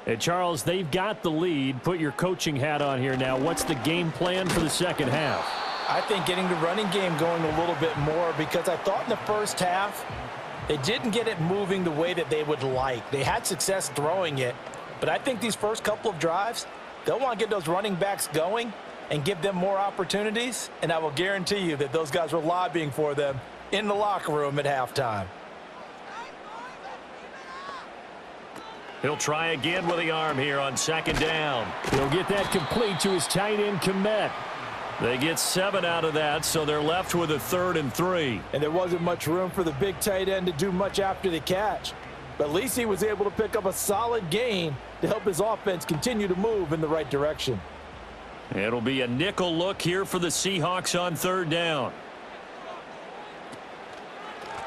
And Charles, they've got the lead. Put your coaching hat on here now. What's the game plan for the second half? I think getting the running game going a little bit more, because I thought in the first half they didn't get it moving the way that they would like. They had success throwing it, but I think these first couple of drives, they'll want to get those running backs going and give them more opportunities, and I will guarantee you that those guys were lobbying for them in the locker room at halftime. He'll try again with the arm here on second down. He'll get that complete to his tight end, Komet. They get 7 out of that, so they're left with a 3rd and 3. And there wasn't much room for the big tight end to do much after the catch. But at least he was able to pick up a solid gain to help his offense continue to move in the right direction. It'll be a nickel look here for the Seahawks on 3rd down.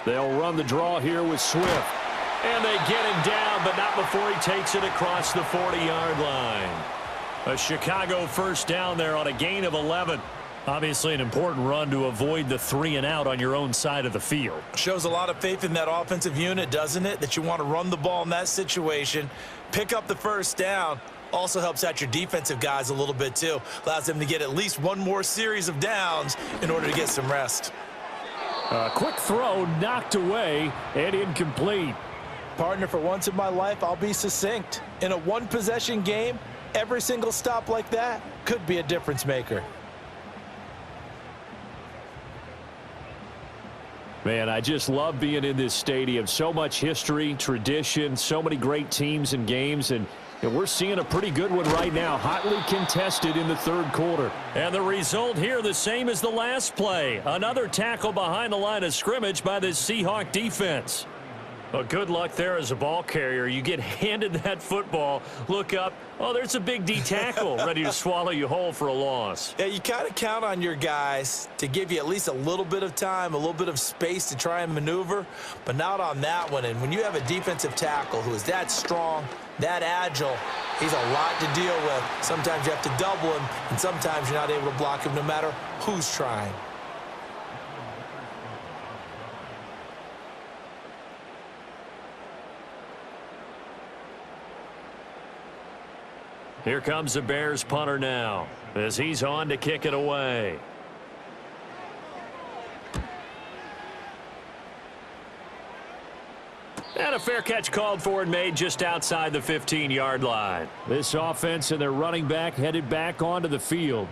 They'll run the draw here with Swift. And they get him down, but not before he takes it across the 40-yard line. A Chicago first down there on a gain of 11. Obviously an important run to avoid the 3-and-out on your own side of the field. Shows a lot of faith in that offensive unit, doesn't it? That you want to run the ball in that situation, pick up the first down. Also helps out your defensive guys a little bit too. Allows them to get at least one more series of downs in order to get some rest. A quick throw knocked away and incomplete. Partner, for once in my life, I'll be succinct. In a one-possession game, every single stop like that could be a difference maker. Man, I just love being in this stadium. So much history, tradition, so many great teams and games, and we're seeing a pretty good one right now, hotly contested in the 3rd quarter. And the result here the same as the last play. Another tackle behind the line of scrimmage by the Seahawk defense. Well, good luck there as a ball carrier. You get handed that football, look up, oh, there's a big D tackle ready to swallow you whole for a loss. Yeah, you kind of count on your guys to give you at least a little bit of time, a little bit of space to try and maneuver, but not on that one. And when you have a defensive tackle who is that strong, that agile, he's a lot to deal with. Sometimes you have to double him, and sometimes you're not able to block him no matter who's trying. Here comes the Bears punter now as he's on to kick it away. And a fair catch called for and made just outside the 15-yard line. This offense and their running back headed back onto the field.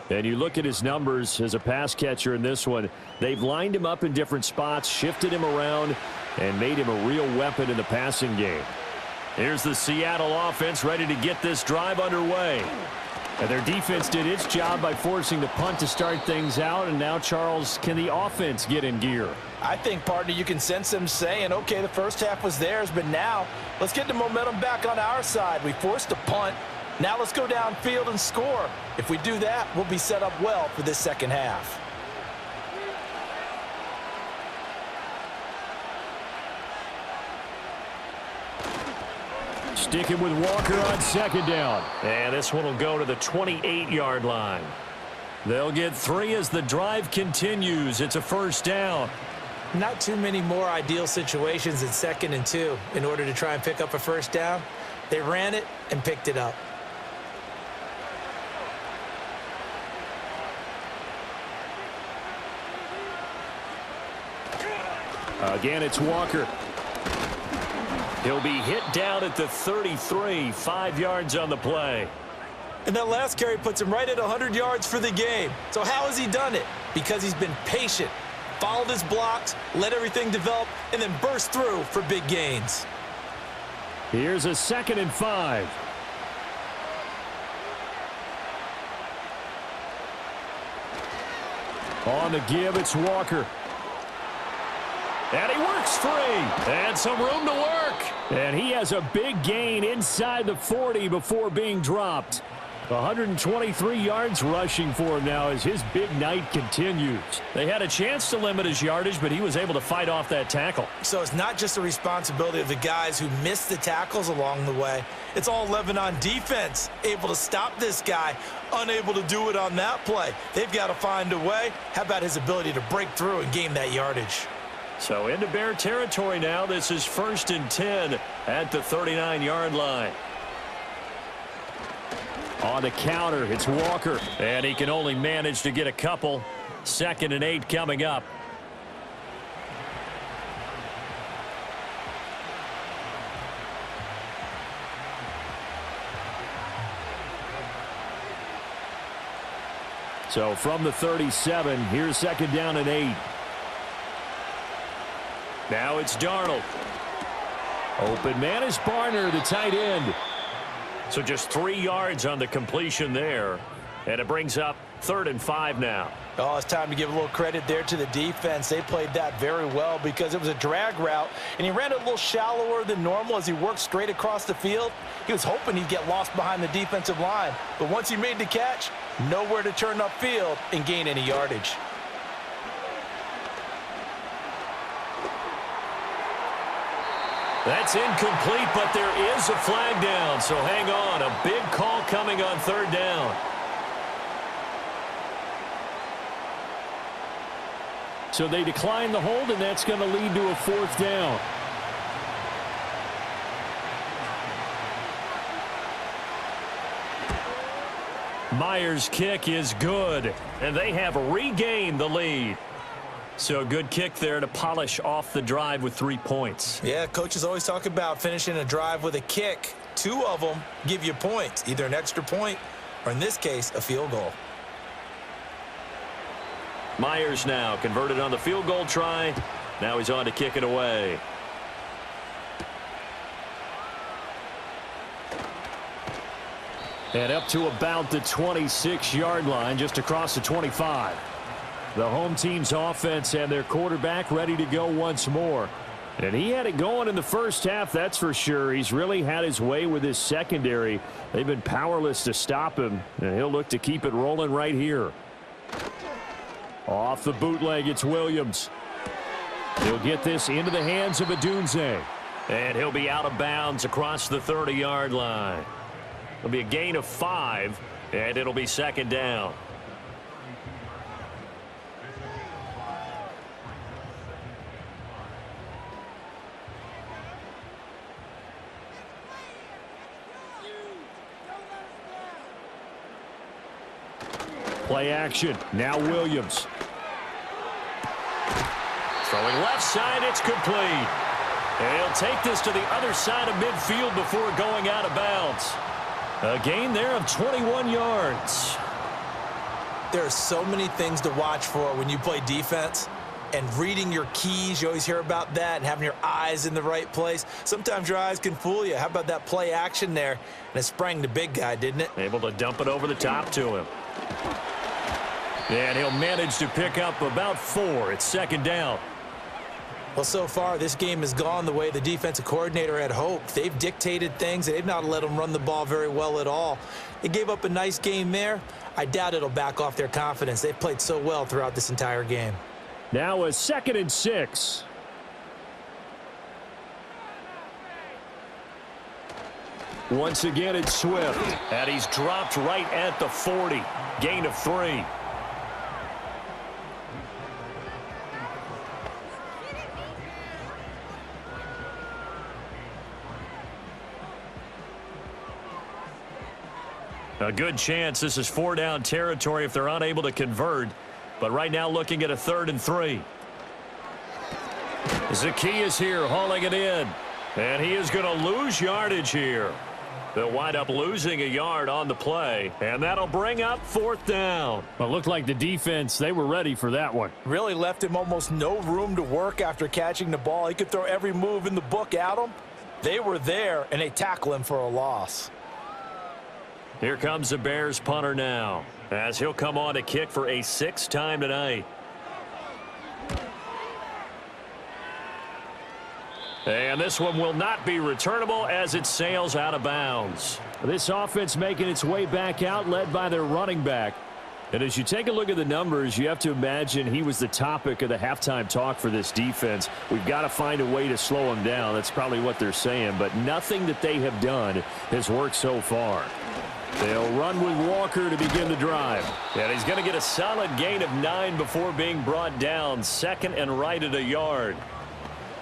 And you look at his numbers as a pass catcher in this one. They've lined him up in different spots, shifted him around, and made him a real weapon in the passing game. Here's the Seattle offense ready to get this drive underway. And their defense did its job by forcing the punt to start things out. And now, Charles, can the offense get in gear? I think, partner, you can sense them saying, okay, the first half was theirs, but now let's get the momentum back on our side. We forced a punt. Now let's go downfield and score. If we do that, we'll be set up well for this second half. Sticking with Walker on second down. And this one will go to the 28-yard line. They'll get 3 as the drive continues. It's a first down. Not too many more ideal situations in 2nd and 2 in order to try and pick up a first down. They ran it and picked it up. Again, it's Walker. He'll be hit down at the 33, 5 yards on the play. And that last carry puts him right at 100 yards for the game. So how has he done it? Because he's been patient, followed his blocks, let everything develop, and then burst through for big gains. Here's a 2nd and 5. On the give, it's Walker. And he works free. And some room to work. And he has a big gain inside the 40 before being dropped. 123 yards rushing for him now as his big night continues. They had a chance to limit his yardage, but he was able to fight off that tackle. So it's not just the responsibility of the guys who missed the tackles along the way. It's all 11 on defense, able to stop this guy, unable to do it on that play. They've got to find a way. How about his ability to break through and gain that yardage? So into Bear territory now. This is 1st and 10 at the 39-yard line. On the counter, it's Walker. And he can only manage to get a couple. 2nd and 8 coming up. So from the 37, here's 2nd down and 8. Now it's Darnold. Open man is Barner, the tight end. So just 3 yards on the completion there. And it brings up 3rd and 5 now. Oh, it's time to give a little credit there to the defense. They played that very well because it was a drag route, and he ran it a little shallower than normal as he worked straight across the field. He was hoping he'd get lost behind the defensive line, but once he made the catch, nowhere to turn upfield and gain any yardage. That's incomplete, but there is a flag down, so hang on. A big call coming on 3rd down. So they decline the hold, and that's going to lead to a 4th down. Myers' kick is good, and they have regained the lead. So good kick there to polish off the drive with 3 points. Yeah, coaches always talk about finishing a drive with a kick. 2 of them give you points, either an extra point or, in this case, a field goal. Myers now converted on the field goal try. Now he's on to kick it away. And up to about the 26-yard line, just across the 25. The home team's offense and their quarterback ready to go once more. And he had it going in the first half, that's for sure. He's really had his way with his secondary. They've been powerless to stop him, and he'll look to keep it rolling right here. Off the bootleg, it's Williams. He'll get this into the hands of Adunze. And he'll be out of bounds across the 30-yard line. It'll be a gain of 5, and it'll be 2nd down. Play action. Now Williams. Throwing left side, it's complete. And he'll take this to the other side of midfield before going out of bounds. A gain there of 21 yards. There are so many things to watch for when you play defense. And reading your keys, you always hear about that, and having your eyes in the right place. Sometimes your eyes can fool you. How about that play action there? And it sprang the big guy, didn't it? Able to dump it over the top to him. And he'll manage to pick up about 4. It's 2nd down. Well, so far, this game has gone the way the defensive coordinator had hoped. They've dictated things, and they've not let them run the ball very well at all. They gave up a nice game there. I doubt it'll back off their confidence. They've played so well throughout this entire game. Now a 2nd and 6. Once again, it's Swift. And he's dropped right at the 40. Gain of 3. A good chance this is 4-down territory if they're unable to convert. But right now looking at a 3rd and 3. Zacchaeus here hauling it in. And he is going to lose yardage here. They'll wind up losing a yard on the play. And that'll bring up 4th down. Well, it looked like the defense, they were ready for that one. Really left him almost no room to work after catching the ball. He could throw every move in the book at him. They were there, and they tackle him for a loss. Here comes the Bears punter now, as he'll come on to kick for a 6th time tonight. And this one will not be returnable as it sails out of bounds. This offense making its way back out, led by their running back. And as you take a look at the numbers, you have to imagine he was the topic of the halftime talk for this defense. We've got to find a way to slow him down. That's probably what they're saying. But nothing that they have done has worked so far. They'll run with Walker to begin the drive. And he's going to get a solid gain of 9 before being brought down. 2nd and right at a yard.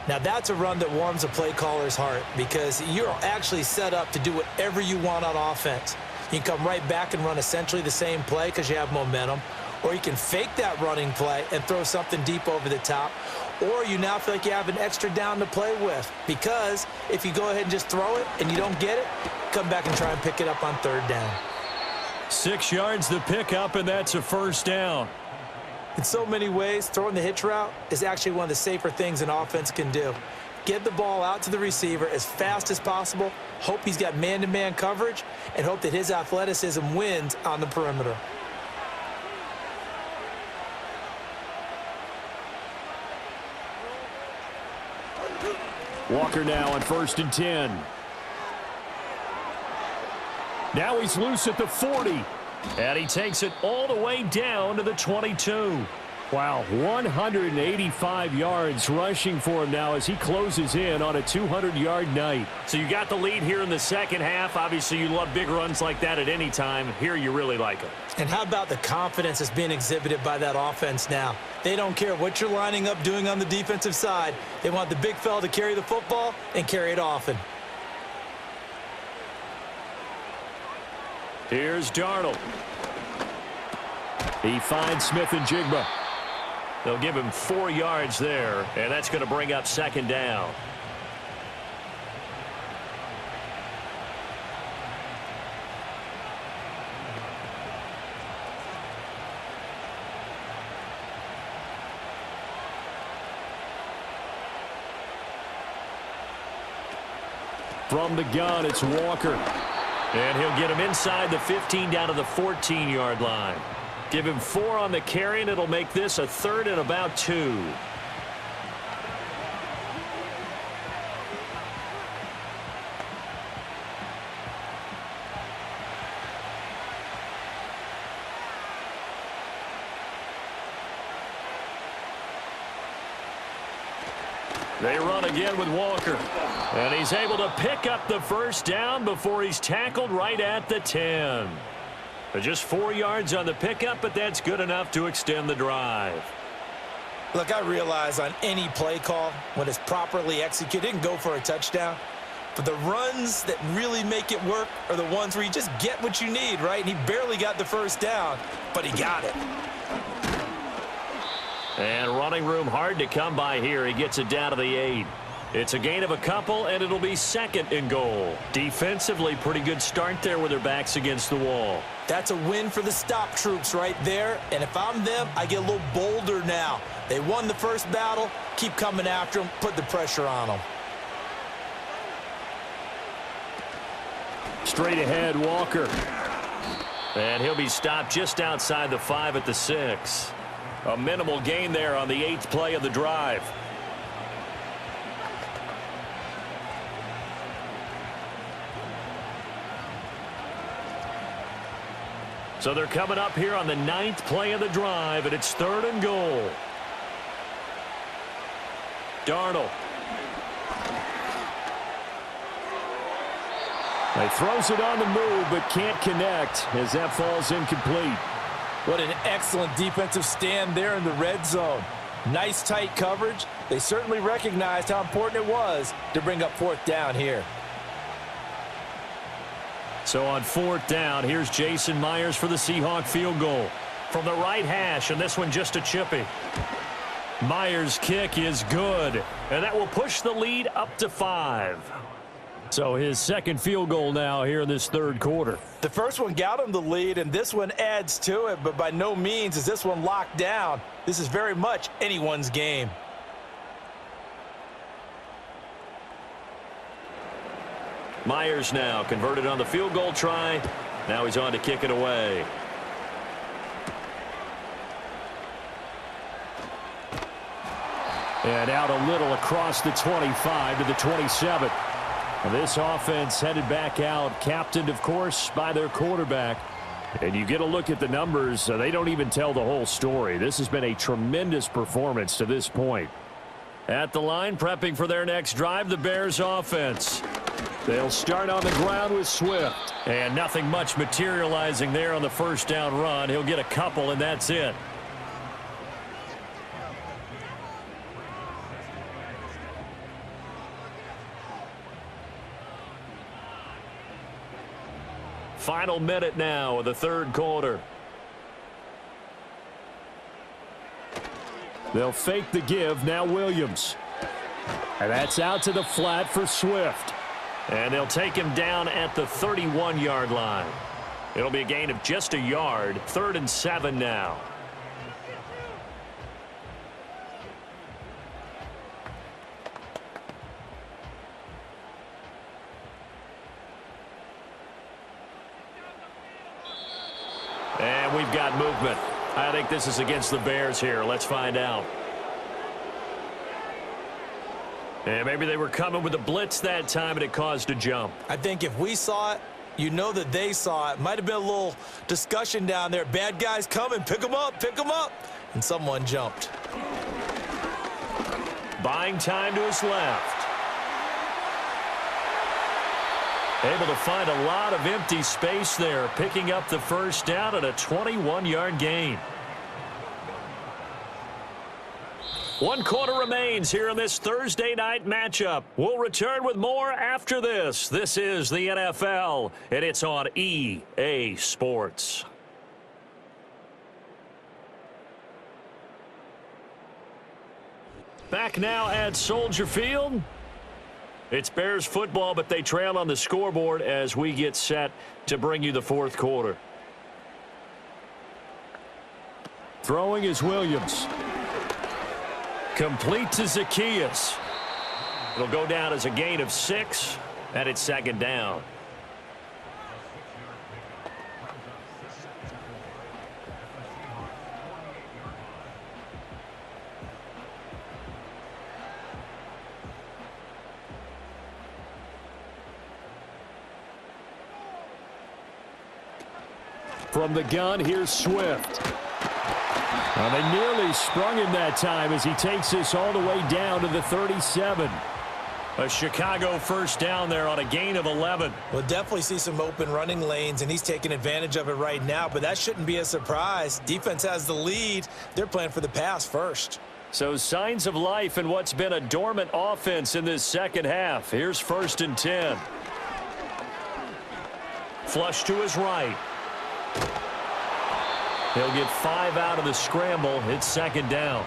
Now, that's a run that warms a play caller's heart because you're actually set up to do whatever you want on offense. You can come right back and run essentially the same play because you have momentum, or you can fake that running play and throw something deep over the top, or you now feel like you have an extra down to play with because if you go ahead and just throw it and you don't get it, come back and try and pick it up on 3rd down. 6 yards the pickup, and that's a 1st down. In so many ways, throwing the hitch route is actually one of the safer things an offense can do. Get the ball out to the receiver as fast as possible, hope he's got man-to-man coverage, and hope that his athleticism wins on the perimeter. Walker now on 1st and 10. Now he's loose at the 40. And he takes it all the way down to the 22. Wow, 185 yards rushing for him now as he closes in on a 200-yard night. So you got the lead here in the second half. Obviously, you love big runs like that at any time. Here you really like them. And how about the confidence that's being exhibited by that offense now? They don't care what you're lining up doing on the defensive side. They want the big fella to carry the football and carry it often. Here's Darnold. He finds Smith and Jigba. They'll give him 4 yards there, and that's going to bring up 2nd down. From the gun, it's Walker. And he'll get him inside the 15 down to the 14-yard line. Give him 4 on the carry, and it'll make this a 3rd and about 2. They run again with Walker. And he's able to pick up the 1st down before he's tackled right at the 10. Just 4 yards on the pickup, but that's good enough to extend the drive. Look, I realize on any play call, when it's properly executed, it can go for a touchdown. But the runs that really make it work are the ones where you just get what you need, right? And he barely got the 1st down, but he got it. And running room hard to come by here. He gets it down to the 8. It's a gain of a couple, and it'll be 2nd and goal. Defensively, pretty good start there with their backs against the wall. That's a win for the stop troops right there. And if I'm them, I get a little bolder now. They won the 1st battle. Keep coming after them. Put the pressure on them. Straight ahead, Walker. And he'll be stopped just outside the 5 at the 6. A minimal gain there on the 8th play of the drive. So they're coming up here on the 9th play of the drive, and it's 3rd and goal. Darnold. He throws it on the move, but can't connect as that falls incomplete. What an excellent defensive stand there in the red zone. Nice tight coverage. They certainly recognized how important it was to bring up 4th down here. So on 4th down, here's Jason Myers for the Seahawk field goal. From the right hash, and this one just a chippy. Myers' kick is good, and that will push the lead up to 5. So his 2nd field goal now here in this 3rd quarter. The first one got him the lead, and this one adds to it, but by no means is this one locked down. This is very much anyone's game. Myers now converted on the field goal try. Now he's on to kick it away. And out a little across the 25 to the 27. And this offense headed back out, captained, of course, by their quarterback. And you get a look at the numbers, they don't even tell the whole story. This has been a tremendous performance to this point. At the line, prepping for their next drive, the Bears offense. They'll start on the ground with Swift. And nothing much materializing there on the 1st down run. He'll get a couple, and that's it. Final minute now of the 3rd quarter. They'll fake the give. Now Williams. And that's out to the flat for Swift. And they'll take him down at the 31-yard line. It'll be a gain of just a yard. 3rd and 7 now. And we've got movement. I think this is against the Bears here. Let's find out. And maybe they were coming with a blitz that time, and it caused a jump. I think if we saw it, you know that they saw it. Might have been a little discussion down there. Bad guys coming. Pick them up. Pick them up. And someone jumped. Buying time to his left. Able to find a lot of empty space there, picking up the first down and a 21-yard gain. 1 quarter remains here in this Thursday night matchup. We'll return with more after this. This is the NFL, and it's on EA Sports. Back now at Soldier Field. It's Bears football, but they trail on the scoreboard as we get set to bring you the fourth quarter. Throwing is Williams. Complete to Zacchaeus. It'll go down as a gain of 6, and it's second down. From the gun, here's Swift. Well, they nearly sprung him that time as he takes this all the way down to the 37. A Chicago first down there on a gain of 11. We'll definitely see some open running lanes, and he's taking advantage of it right now, but that shouldn't be a surprise. Defense has the lead. They're playing for the pass first. So signs of life in what's been a dormant offense in this second half. Here's 1st and 10. Flush to his right. He'll get 5 out of the scramble. It's second down.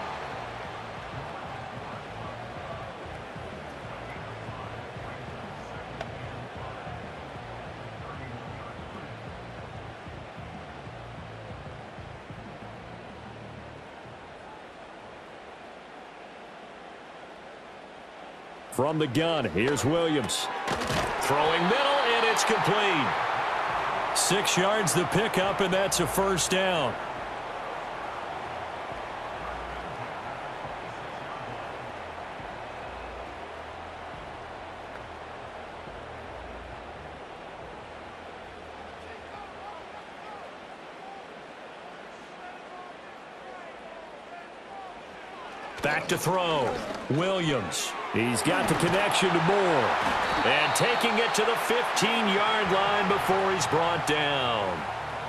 From the gun, here's Williams. Throwing middle, and it's complete. 6 yards the pickup, and that's a first down. Back to throw. Williams. He's got the connection to Moore. And taking it to the 15-yard line before he's brought down.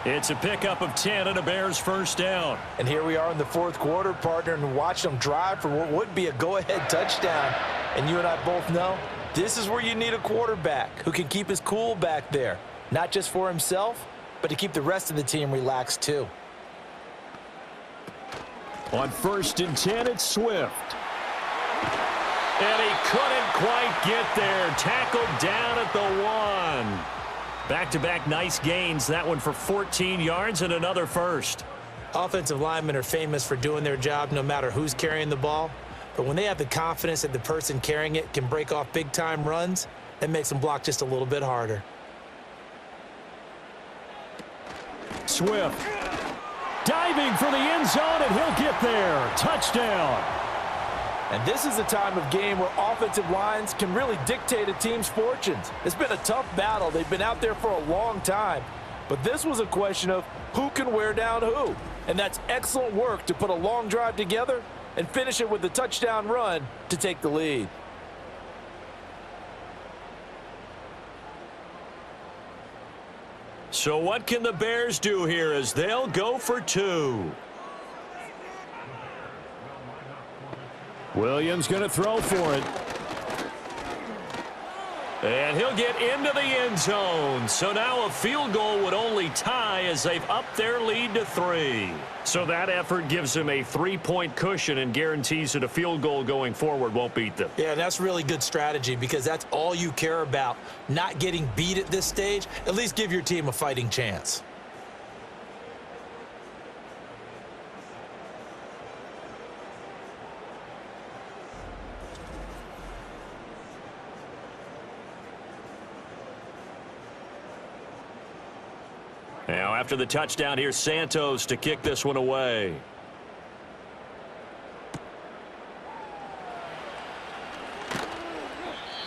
It's a pickup of 10 and a Bears first down. And here we are in the fourth quarter, partner, and watch them drive for what would be a go-ahead touchdown. And you and I both know this is where you need a quarterback who can keep his cool back there. Not just for himself, but to keep the rest of the team relaxed too. On 1st and 10, it's Swift. And he couldn't quite get there. Tackled down at the 1. Back-to-back nice gains. That one for 14 yards and another first. Offensive linemen are famous for doing their job no matter who's carrying the ball. But when they have the confidence that the person carrying it can break off big-time runs, that makes them block just a little bit harder. Swift. Diving for the end zone, and he'll get there. Touchdown. And this is a time of game where offensive lines can really dictate a team's fortunes. It's been a tough battle. They've been out there for a long time. But this was a question of who can wear down who. And that's excellent work to put a long drive together and finish it with a touchdown run to take the lead. So what can the Bears do here as they'll go for 2? Williams going to throw for it. And he'll get into the end zone. So now a field goal would only tie as they've upped their lead to 3. So that effort gives them a 3-point cushion and guarantees that a field goal going forward won't beat them. Yeah, that's really good strategy because that's all you care about. Not getting beat at this stage. At least give your team a fighting chance. Now, after the touchdown, here's Santos to kick this one away.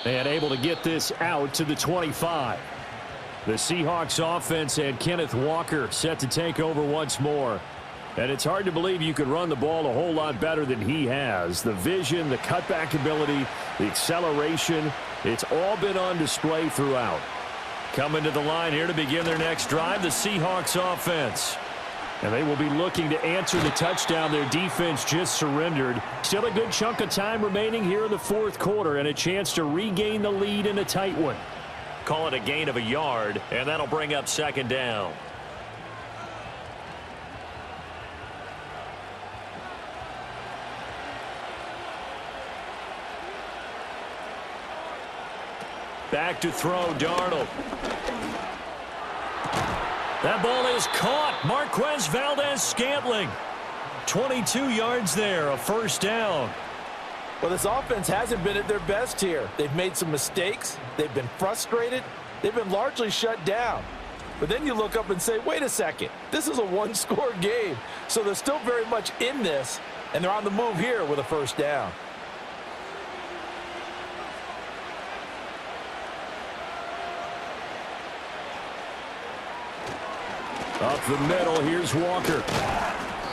And able to get this out to the 25. The Seahawks offense and Kenneth Walker set to take over once more. And it's hard to believe you could run the ball a whole lot better than he has. The vision, the cutback ability, the acceleration, it's all been on display throughout. Coming to the line here to begin their next drive, the Seahawks offense. And they will be looking to answer the touchdown their defense just surrendered. Still a good chunk of time remaining here in the fourth quarter and a chance to regain the lead in a tight one. Call it a gain of a yard, and that'll bring up second down. Back to throw, Darnold. That ball is caught. Marquez Valdez-Scantling. 22 yards there, a first down. Well, this offense hasn't been at their best here. They've made some mistakes. They've been frustrated. They've been largely shut down. But then you look up and say, wait a second, this is a one-score game. So they're still very much in this, and they're on the move here with a first down. Up the middle, here's Walker.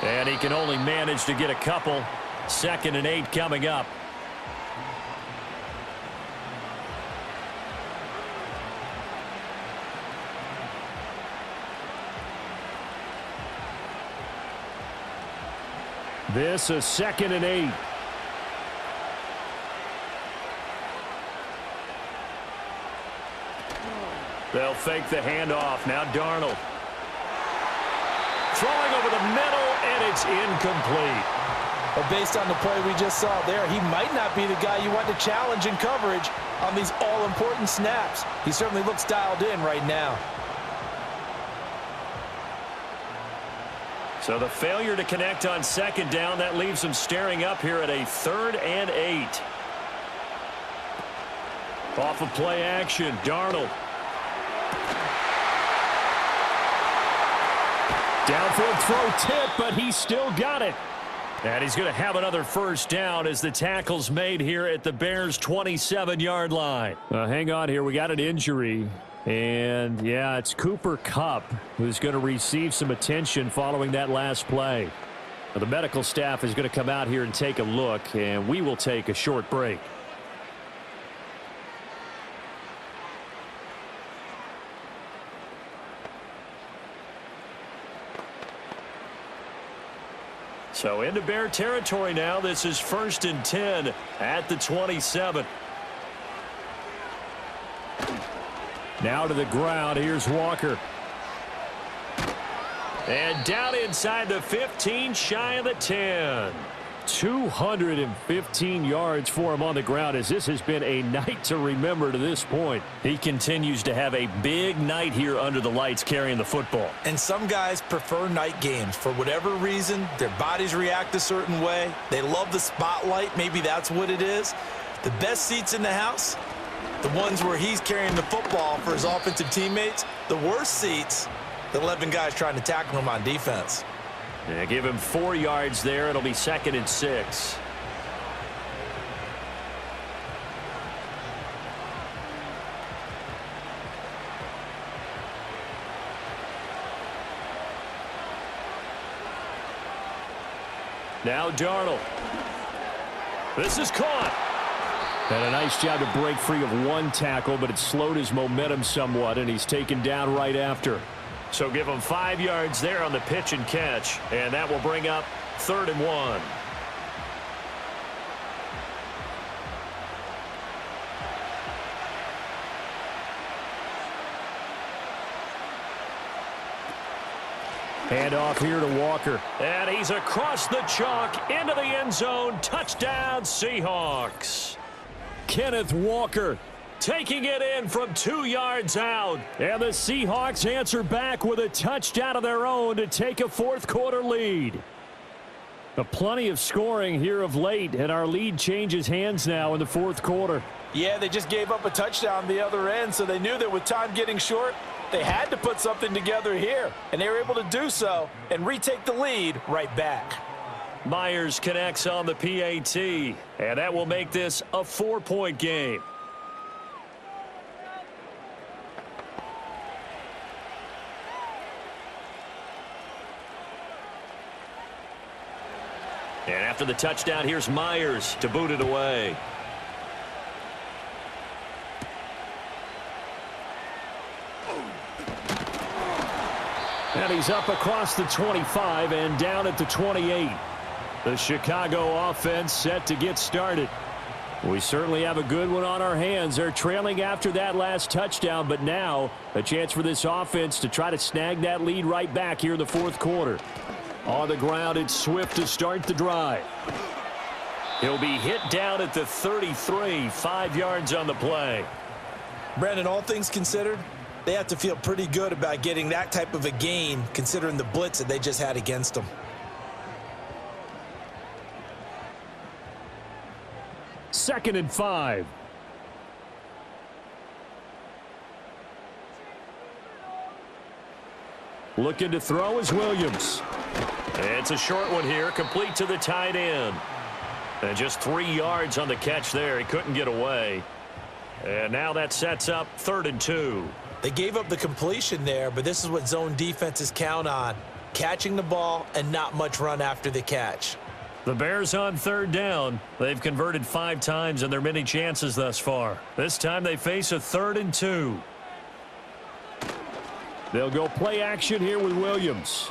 And he can only manage to get a couple. 2nd and 8 coming up. This is 2nd and 8. They'll fake the handoff. Now Darnold. Throwing over the middle, and it's incomplete. But based on the play we just saw there, he might not be the guy you want to challenge in coverage on these all-important snaps. He certainly looks dialed in right now. So the failure to connect on 2nd down, that leaves him staring up here at a 3rd and 8. Off of play action, Darnold. Downfield throw tip, but he still got it. And he's going to have another first down as the tackle's made here at the Bears' 27-yard line. Hang on here. We got an injury. And, yeah, it's Cooper Kupp who's going to receive some attention following that last play. Now, the medical staff is going to come out here and take a look, and we will take a short break. So into Bear territory now. This is 1st and 10 at the 27. Now to the ground. Here's Walker. And down inside the 15, shy of the 10. 215 yards for him on the ground, as this has been a night to remember to this point. He continues to have a big night here under the lights carrying the football. And some guys prefer night games. For whatever reason, their bodies react a certain way. They love the spotlight. Maybe that's what it is. The best seats in the house, the ones where he's carrying the football for his offensive teammates. The worst seats, the 11 guys trying to tackle him on defense. Yeah, give him 4 yards there. It'll be 2nd and 6. Now Darnold. This is caught. And a nice job to break free of one tackle, but it slowed his momentum somewhat, and he's taken down right after. So give him 5 yards there on the pitch and catch, and that will bring up 3rd and 1. Hand off here to Walker. And he's across the chalk into the end zone. Touchdown, Seahawks. Kenneth Walker taking it in from 2 yards out. And the Seahawks answer back with a touchdown of their own to take a fourth quarter lead. Plenty of scoring here of late, and our lead changes hands now in the fourth quarter. Yeah, they just gave up a touchdown the other end, so they knew that with time getting short, they had to put something together here, and they were able to do so and retake the lead right back. Myers connects on the PAT, and that will make this a 4-point game. After the touchdown, here's Myers to boot it away. And he's up across the 25 and down at the 28. The Chicago offense set to get started. We certainly have a good one on our hands. They're trailing after that last touchdown, but now a chance for this offense to try to snag that lead right back here in the fourth quarter. On the ground, it's Swift to start the drive. He'll be hit down at the 33, 5 yards on the play. Brandon, all things considered, they have to feel pretty good about getting that type of a gain considering the blitz that they just had against them. Second and 5. Looking to throw is Williams. It's a short one here, complete to the tight end. And just 3 yards on the catch there. He couldn't get away. And now that sets up 3rd and 2. They gave up the completion there, but this is what zone defenses count on. Catching the ball and not much run after the catch. The Bears on 3rd down. They've converted 5 times in their many chances thus far. This time they face a 3rd and 2. They'll go play action here with Williams.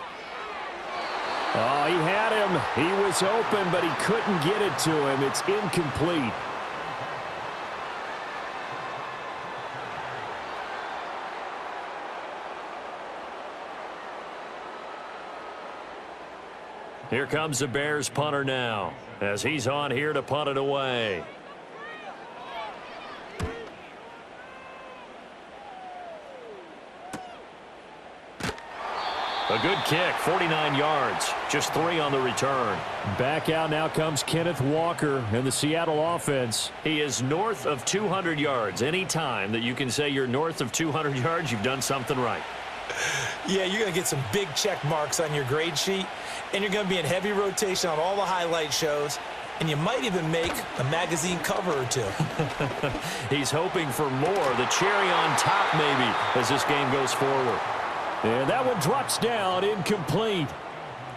Oh, he had him. He was open, but he couldn't get it to him. It's incomplete. Here comes the Bears punter now as he's on here to punt it away. A good kick, 49 yards, just 3 on the return. Back out now comes Kenneth Walker in the Seattle offense. He is north of 200 yards. Any time that you can say you're north of 200 yards, you've done something right. Yeah, you're going to get some big check marks on your grade sheet, and you're going to be in heavy rotation on all the highlight shows, and you might even make a magazine cover or 2. He's hoping for more, the cherry on top maybe, as this game goes forward. And that one drops down, incomplete.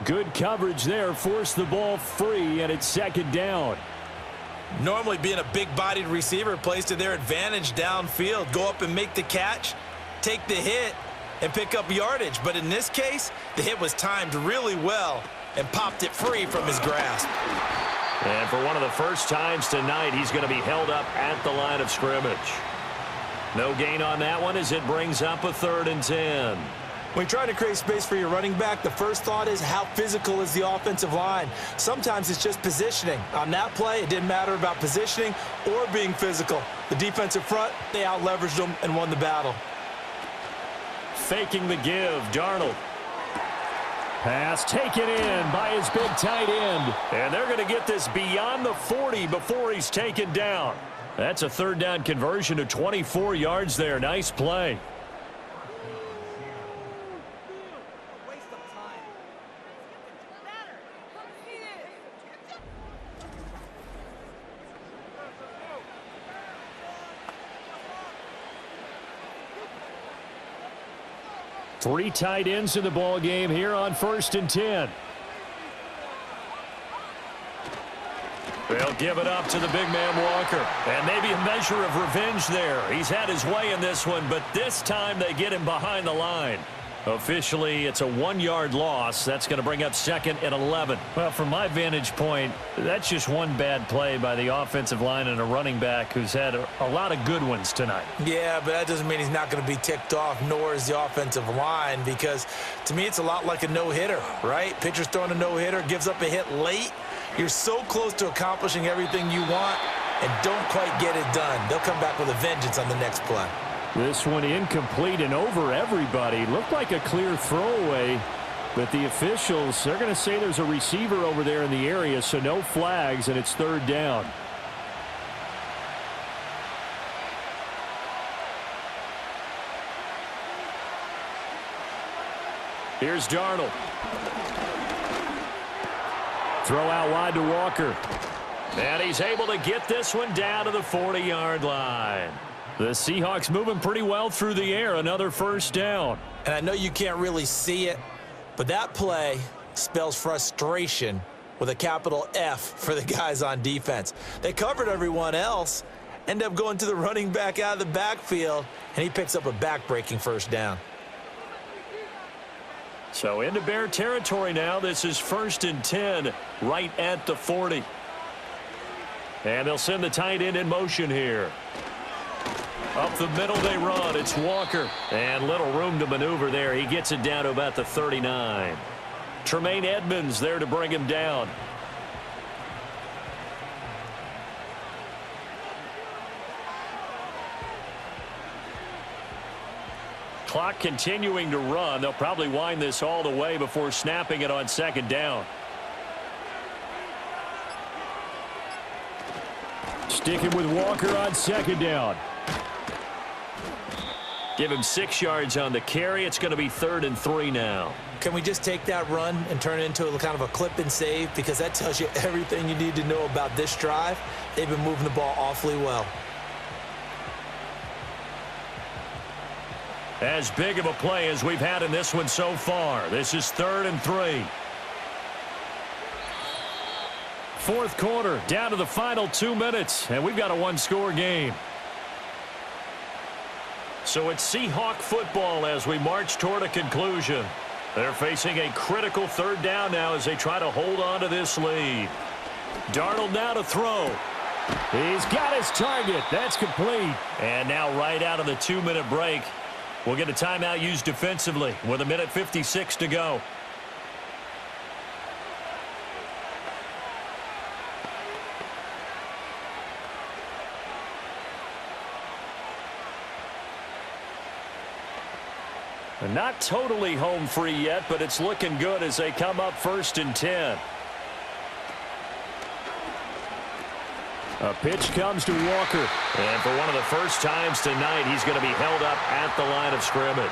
Good coverage there, forced the ball free, and it's 2nd down. Normally being a big-bodied receiver plays to their advantage downfield. Go up and make the catch, take the hit, and pick up yardage. But in this case, the hit was timed really well and popped it free from his grasp. And for one of the first times tonight, he's going to be held up at the line of scrimmage. No gain on that one as it brings up a 3rd and 10. When you're trying to create space for your running back, the first thought is how physical is the offensive line. Sometimes it's just positioning. On that play, it didn't matter about positioning or being physical. The defensive front, they out-leveraged them and won the battle. Faking the give, Darnold. Pass taken in by his big tight end. And they're going to get this beyond the 40 before he's taken down. That's a 3rd down conversion of 24 yards there. Nice play. Three tight ends in the ball game here on 1st and 10. They'll give it up to the big man Walker. And maybe a measure of revenge there. He's had his way in this one, but this time they get him behind the line. Officially, it's a 1-yard loss. That's going to bring up 2nd and 11. Well, from my vantage point, that's just one bad play by the offensive line and a running back who's had a lot of good ones tonight. Yeah, but that doesn't mean he's not going to be ticked off, nor is the offensive line, because to me it's a lot like a no-hitter, right? Pitcher's throwing a no-hitter, gives up a hit late. You're so close to accomplishing everything you want and don't quite get it done. They'll come back with a vengeance on the next play. This one incomplete and over everybody. Looked like a clear throwaway, but the officials, they're going to say there's a receiver over there in the area, so no flags, and it's 3rd down. Here's Darnold. Throw out wide to Walker. And he's able to get this one down to the 40-yard line. The Seahawks moving pretty well through the air. Another 1st down. And I know you can't really see it, but that play spells frustration with a capital F for the guys on defense. They covered everyone else, end up going to the running back out of the backfield, and he picks up a back-breaking first down. So into Bear territory now. This is 1st and 10 right at the 40. And they'll send the tight end in motion here. Up the middle they run. It's Walker. And little room to maneuver there. He gets it down to about the 39. Tremaine Edmonds there to bring him down. Clock continuing to run. They'll probably wind this all the way before snapping it on 2nd down. Sticking with Walker on 2nd down. Give him 6 yards on the carry. It's going to be 3rd and 3 now. Can we just take that run and turn it into a kind of a clip and save? Because that tells you everything you need to know about this drive. They've been moving the ball awfully well. As big of a play as we've had in this one so far. This is 3rd and 3. 4th quarter, down to the final 2 minutes, and we've got a 1-score game. So it's Seahawk football as we march toward a conclusion. They're facing a critical 3rd down now as they try to hold on to this lead. Darnold now to throw. He's got his target. That's complete. And now right out of the 2-minute break, we'll get a timeout used defensively with 1:56 to go. And not totally home free yet, but it's looking good as they come up 1st and 10. A pitch comes to Walker. And for one of the first times tonight, he's going to be held up at the line of scrimmage.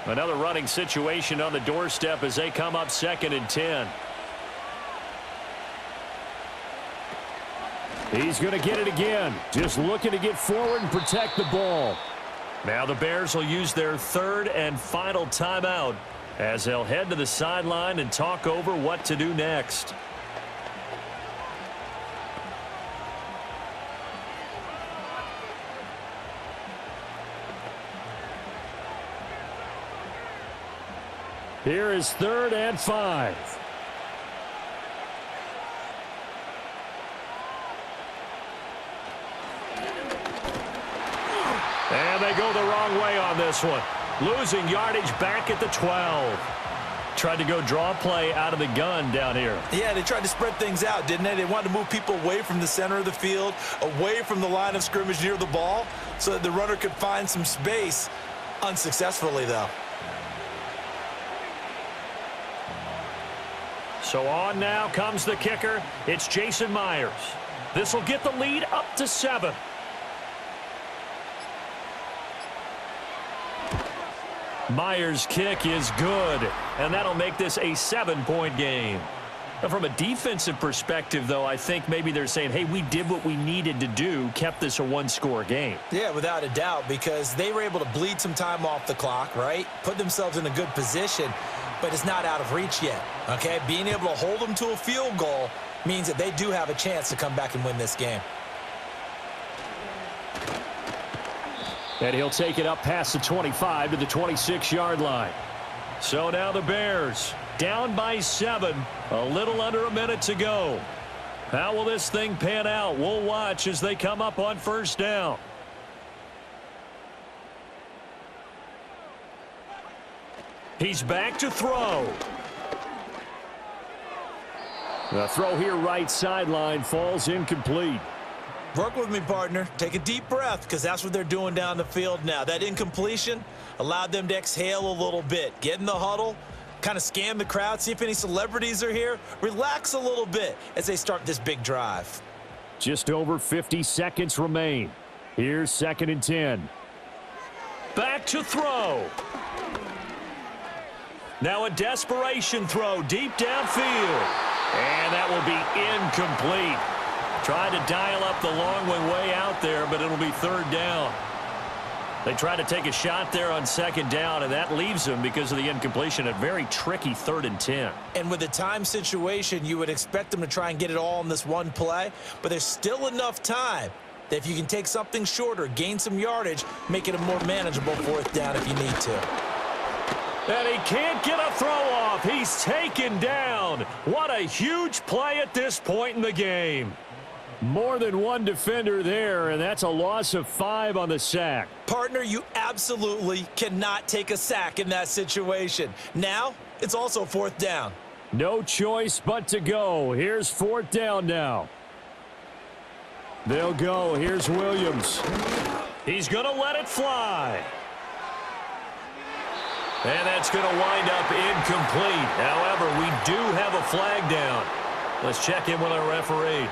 Another running situation on the doorstep as they come up 2nd and 10. He's going to get it again. Just looking to get forward and protect the ball. Now the Bears will use their 3rd and final timeout as they'll head to the sideline and talk over what to do next. Here is 3rd and 5. And they go the wrong way on this one. Losing yardage back at the 12. Tried to go draw play out of the gun down here. Yeah, they tried to spread things out, didn't they? They wanted to move people away from the center of the field, away from the line of scrimmage near the ball, so that the runner could find some space. Unsuccessfully, though. So on now comes the kicker. It's Jason Myers. This will get the lead up to 7. Myers' kick is good, and that'll make this a 7-point game. Now, from a defensive perspective, though, I think maybe they're saying, hey, we did what we needed to do, kept this a 1-score game. Yeah, without a doubt, because they were able to bleed some time off the clock, right? Put themselves in a good position, but it's not out of reach yet, okay? Being able to hold them to a field goal means that they do have a chance to come back and win this game. And he'll take it up past the 25 to the 26-yard line. So now the Bears down by 7, a little under a minute to go. How will this thing pan out? We'll watch as they come up on 1st down. He's back to throw. The throw here right sideline falls incomplete. Work with me, partner. Take a deep breath, because that's what they're doing down the field now. That incompletion allowed them to exhale a little bit. Get in the huddle, kind of scan the crowd, see if any celebrities are here. Relax a little bit as they start this big drive. Just over 50 seconds remain. Here's 2nd and 10. Back to throw. Now a desperation throw deep downfield. And that will be incomplete. Tried to dial up the long way out there, but it'll be third down. They try to take a shot there on second down, and that leaves them, because of the incompletion, a very tricky 3rd and 10. And with the time situation, you would expect them to try and get it all in this one play, but there's still enough time that if you can take something shorter, gain some yardage, make it a more manageable 4th down if you need to. And he can't get a throw off. He's taken down. What a huge play at this point in the game. More than one defender there, and that's a loss of 5 on the sack. Partner, you absolutely cannot take a sack in that situation. Now, it's also 4th down. No choice but to go. Here's 4th down now. They'll go. Here's Williams. He's going to let it fly. And that's going to wind up incomplete. However, we do have a flag down. Let's check in with our referee.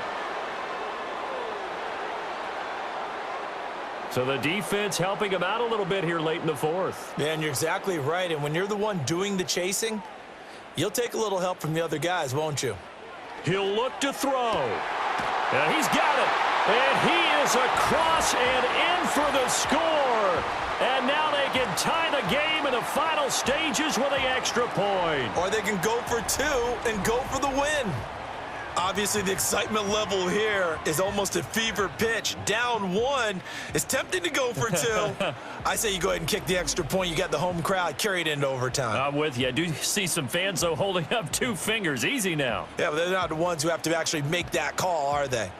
So the defense helping him out a little bit here late in the 4th. Man, you're exactly right. And when you're the one doing the chasing, you'll take a little help from the other guys, won't you? He'll look to throw. And he's got it. And he is across and in for the score. And now they can tie the game in the final stages with an extra point. Or they can go for 2 and go for the win. Obviously, the excitement level here is almost a fever pitch. Down 1. It's tempting to go for 2. I say you go ahead and kick the extra point. You got the home crowd carried into overtime. I'm with you. I do see some fans, though, holding up 2 fingers. Easy now. Yeah, but they're not the ones who have to actually make that call, are they?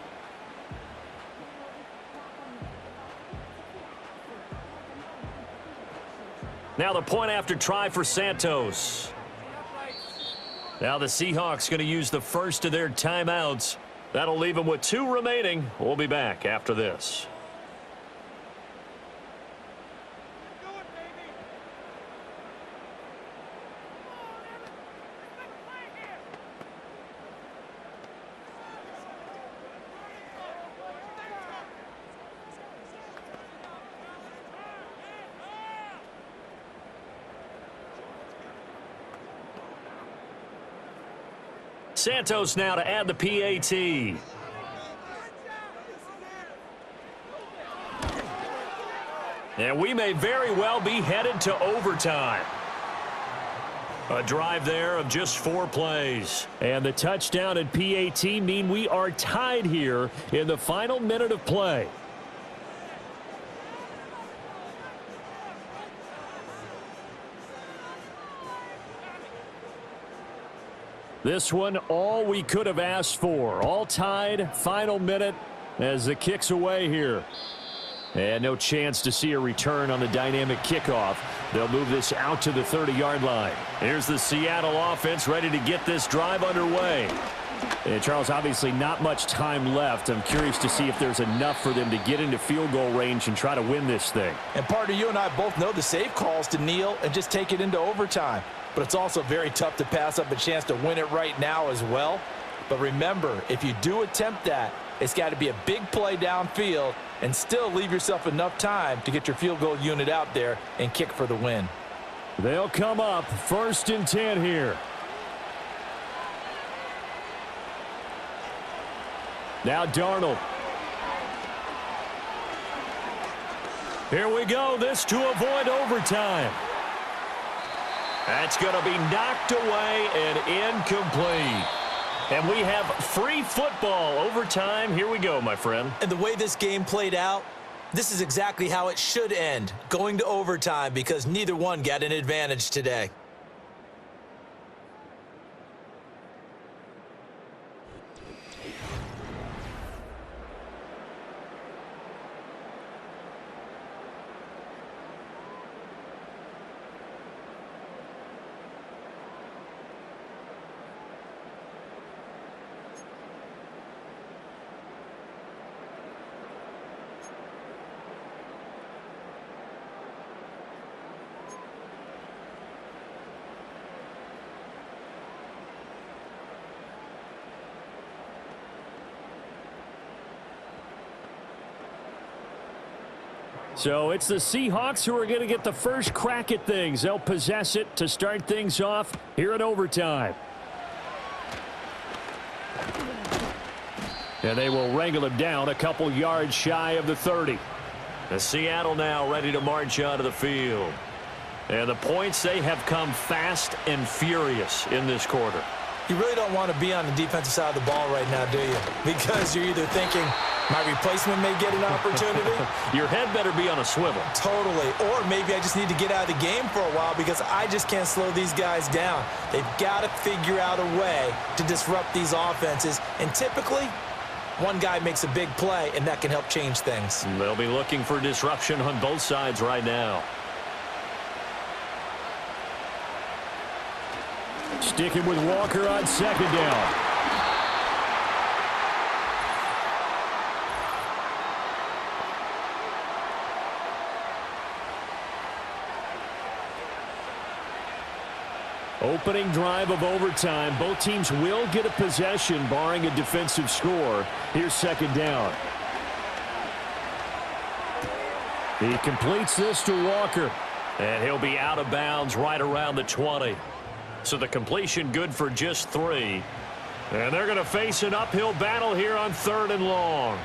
Now the point after try for Santos. Now the Seahawks going to use the first of their timeouts. That'll leave them with 2 remaining. We'll be back after this. Santos now to add the PAT. And we may very well be headed to overtime. A drive there of just 4 plays. And the touchdown and PAT mean we are tied here in the final minute of play. This one, all we could have asked for. All tied, final minute as the kick's away here. And no chance to see a return on the dynamic kickoff. They'll move this out to the 30-yard line. Here's the Seattle offense ready to get this drive underway. And Charles, obviously not much time left. I'm curious to see if there's enough for them to get into field goal range and try to win this thing. And partner, you and I both know the safe calls to kneel and just take it into overtime. But it's also very tough to pass up a chance to win it right now as well. But remember, if you do attempt that, it's got to be a big play downfield and still leave yourself enough time to get your field goal unit out there and kick for the win. They'll come up 1st and 10 here. Now Darnold. Here we go. This to avoid overtime. That's going to be knocked away and incomplete. And we have free football overtime. Here we go, my friend. And the way this game played out, this is exactly how it should end, going to overtime, because neither one got an advantage today. So it's the Seahawks who are going to get the first crack at things. They'll possess it to start things off here in overtime. And they will wrangle him down a couple yards shy of the 30. The Seattle now ready to march onto the field. And the points, they have come fast and furious in this quarter. You really don't want to be on the defensive side of the ball right now, do you? Because you're either thinking, my replacement may get an opportunity. Your head better be on a swivel. Totally. Or maybe I just need to get out of the game for a while because I just can't slow these guys down. They've got to figure out a way to disrupt these offenses. And typically, one guy makes a big play, and that can help change things. They'll be looking for disruption on both sides right now. Sticking with Walker on second down. Opening drive of overtime. Both teams will get a possession, barring a defensive score. Here's second down. He completes this to Walker. And he'll be out of bounds right around the 20. So the completion good for just 3. And they're going to face an uphill battle here on 3rd and long.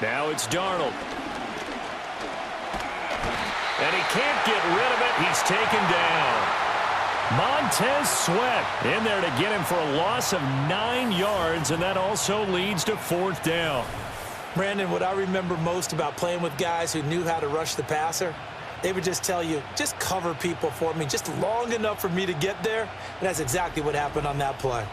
Now it's Darnold. And he can't get rid of it. He's taken down. Montez Sweat in there to get him for a loss of 9 yards, and that also leads to 4th down. Brandon, what I remember most about playing with guys who knew how to rush the passer, they would just tell you, just cover people for me, just long enough for me to get there. And that's exactly what happened on that play.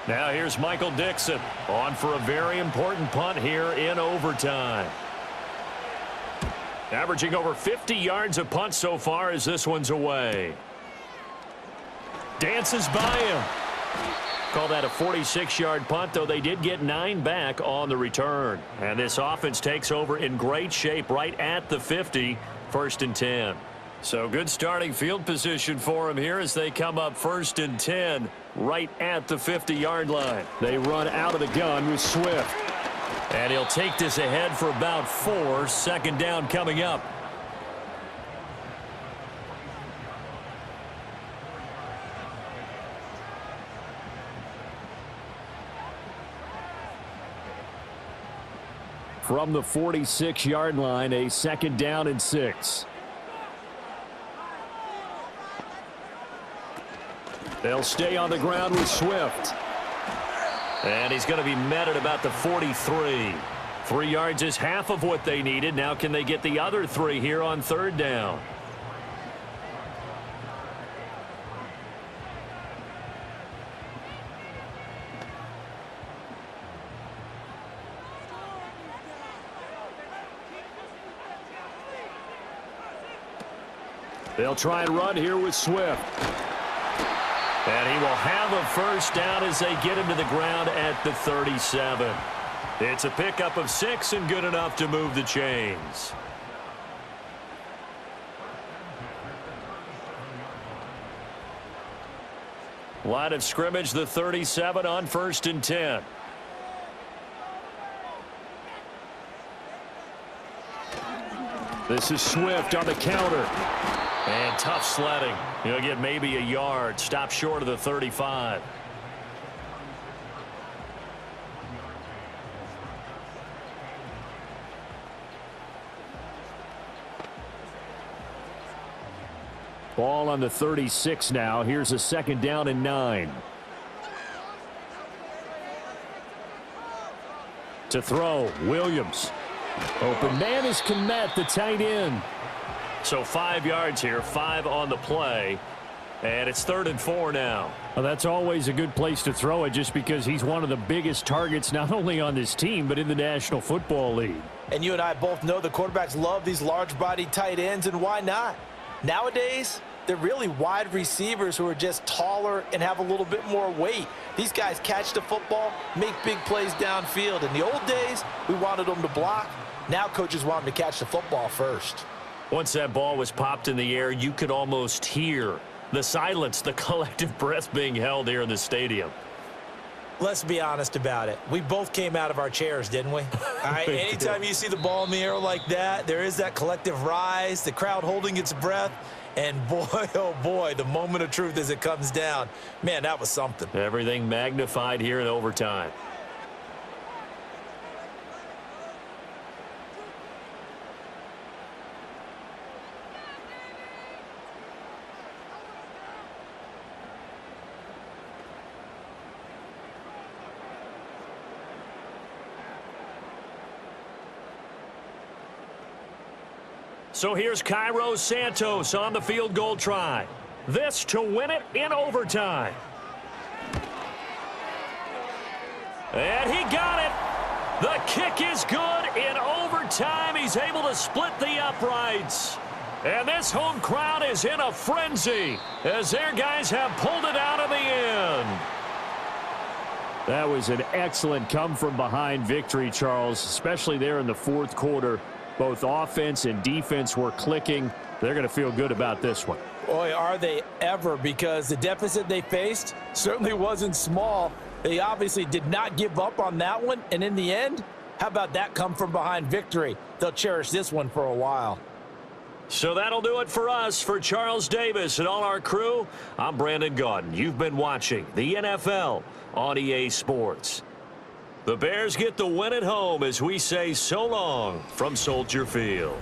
Now here's Michael Dixon on for a very important punt here in overtime. Averaging over 50 yards a punt so far as this one's away. Dances by him. Call that a 46-yard punt, though they did get 9 back on the return. And this offense takes over in great shape right at the 50, 1st and 10. So good starting field position for him here as they come up 1st and 10 right at the 50-yard line. They run out of the gun with Swift. And he'll take this ahead for about 4. 2nd down coming up. From the 46-yard line, a 2nd down and 6. They'll stay on the ground with Swift. And he's going to be met at about the 43. 3 yards is half of what they needed. Now can they get the other 3 here on 3rd down? They'll try and run here with Swift. And he will have a 1st down as they get him to the ground at the 37. It's a pickup of 6 and good enough to move the chains. Line of scrimmage, the 37 on 1st and 10. This is Swift on the counter. And tough sledding. He'll get maybe a yard. Stop short of the 35. Ball on the 36 now. Here's a 2nd down and 9. To throw, Williams. Open man is Kmet, the tight end. So 5 yards here, 5 on the play. And it's 3rd and 4 now. Well, that's always a good place to throw it just because he's one of the biggest targets not only on this team but in the National Football League. And you and I both know the quarterbacks love these large-bodied tight ends, and why not? Nowadays, They're really wide receivers who are just taller and have a little bit more weight. These guys catch the football, make big plays downfield. In the old days, we wanted them to block. Now coaches want them to catch the football first. Once that ball was popped in the air, you could almost hear the silence, the collective breath being held here in the stadium. Let's be honest about it. We both came out of our chairs, didn't we? All right, anytime you see the ball in the air like that, there is that collective rise, the crowd holding its breath, and boy, oh boy, the moment of truth as it comes down. Man, that was something. Everything magnified here in overtime. So here's Cairo Santos on the field goal try. This to win it in overtime. And he got it. The kick is good in overtime. He's able to split the uprights. And this home crowd is in a frenzy as their guys have pulled it out of the end. That was an excellent come-from-behind victory, Charles, especially there in the fourth quarter. Both offense and defense were clicking. They're going to feel good about this one. Boy, are they ever, because the deficit they faced certainly wasn't small. They obviously did not give up on that one, and in the end, how about that come-from-behind victory? They'll cherish this one for a while. So that'll do it for us. For Charles Davis and all our crew, I'm Brandon Gaudin. You've been watching the NFL on EA Sports. The Bears get the win at home as we say so long from Soldier Field.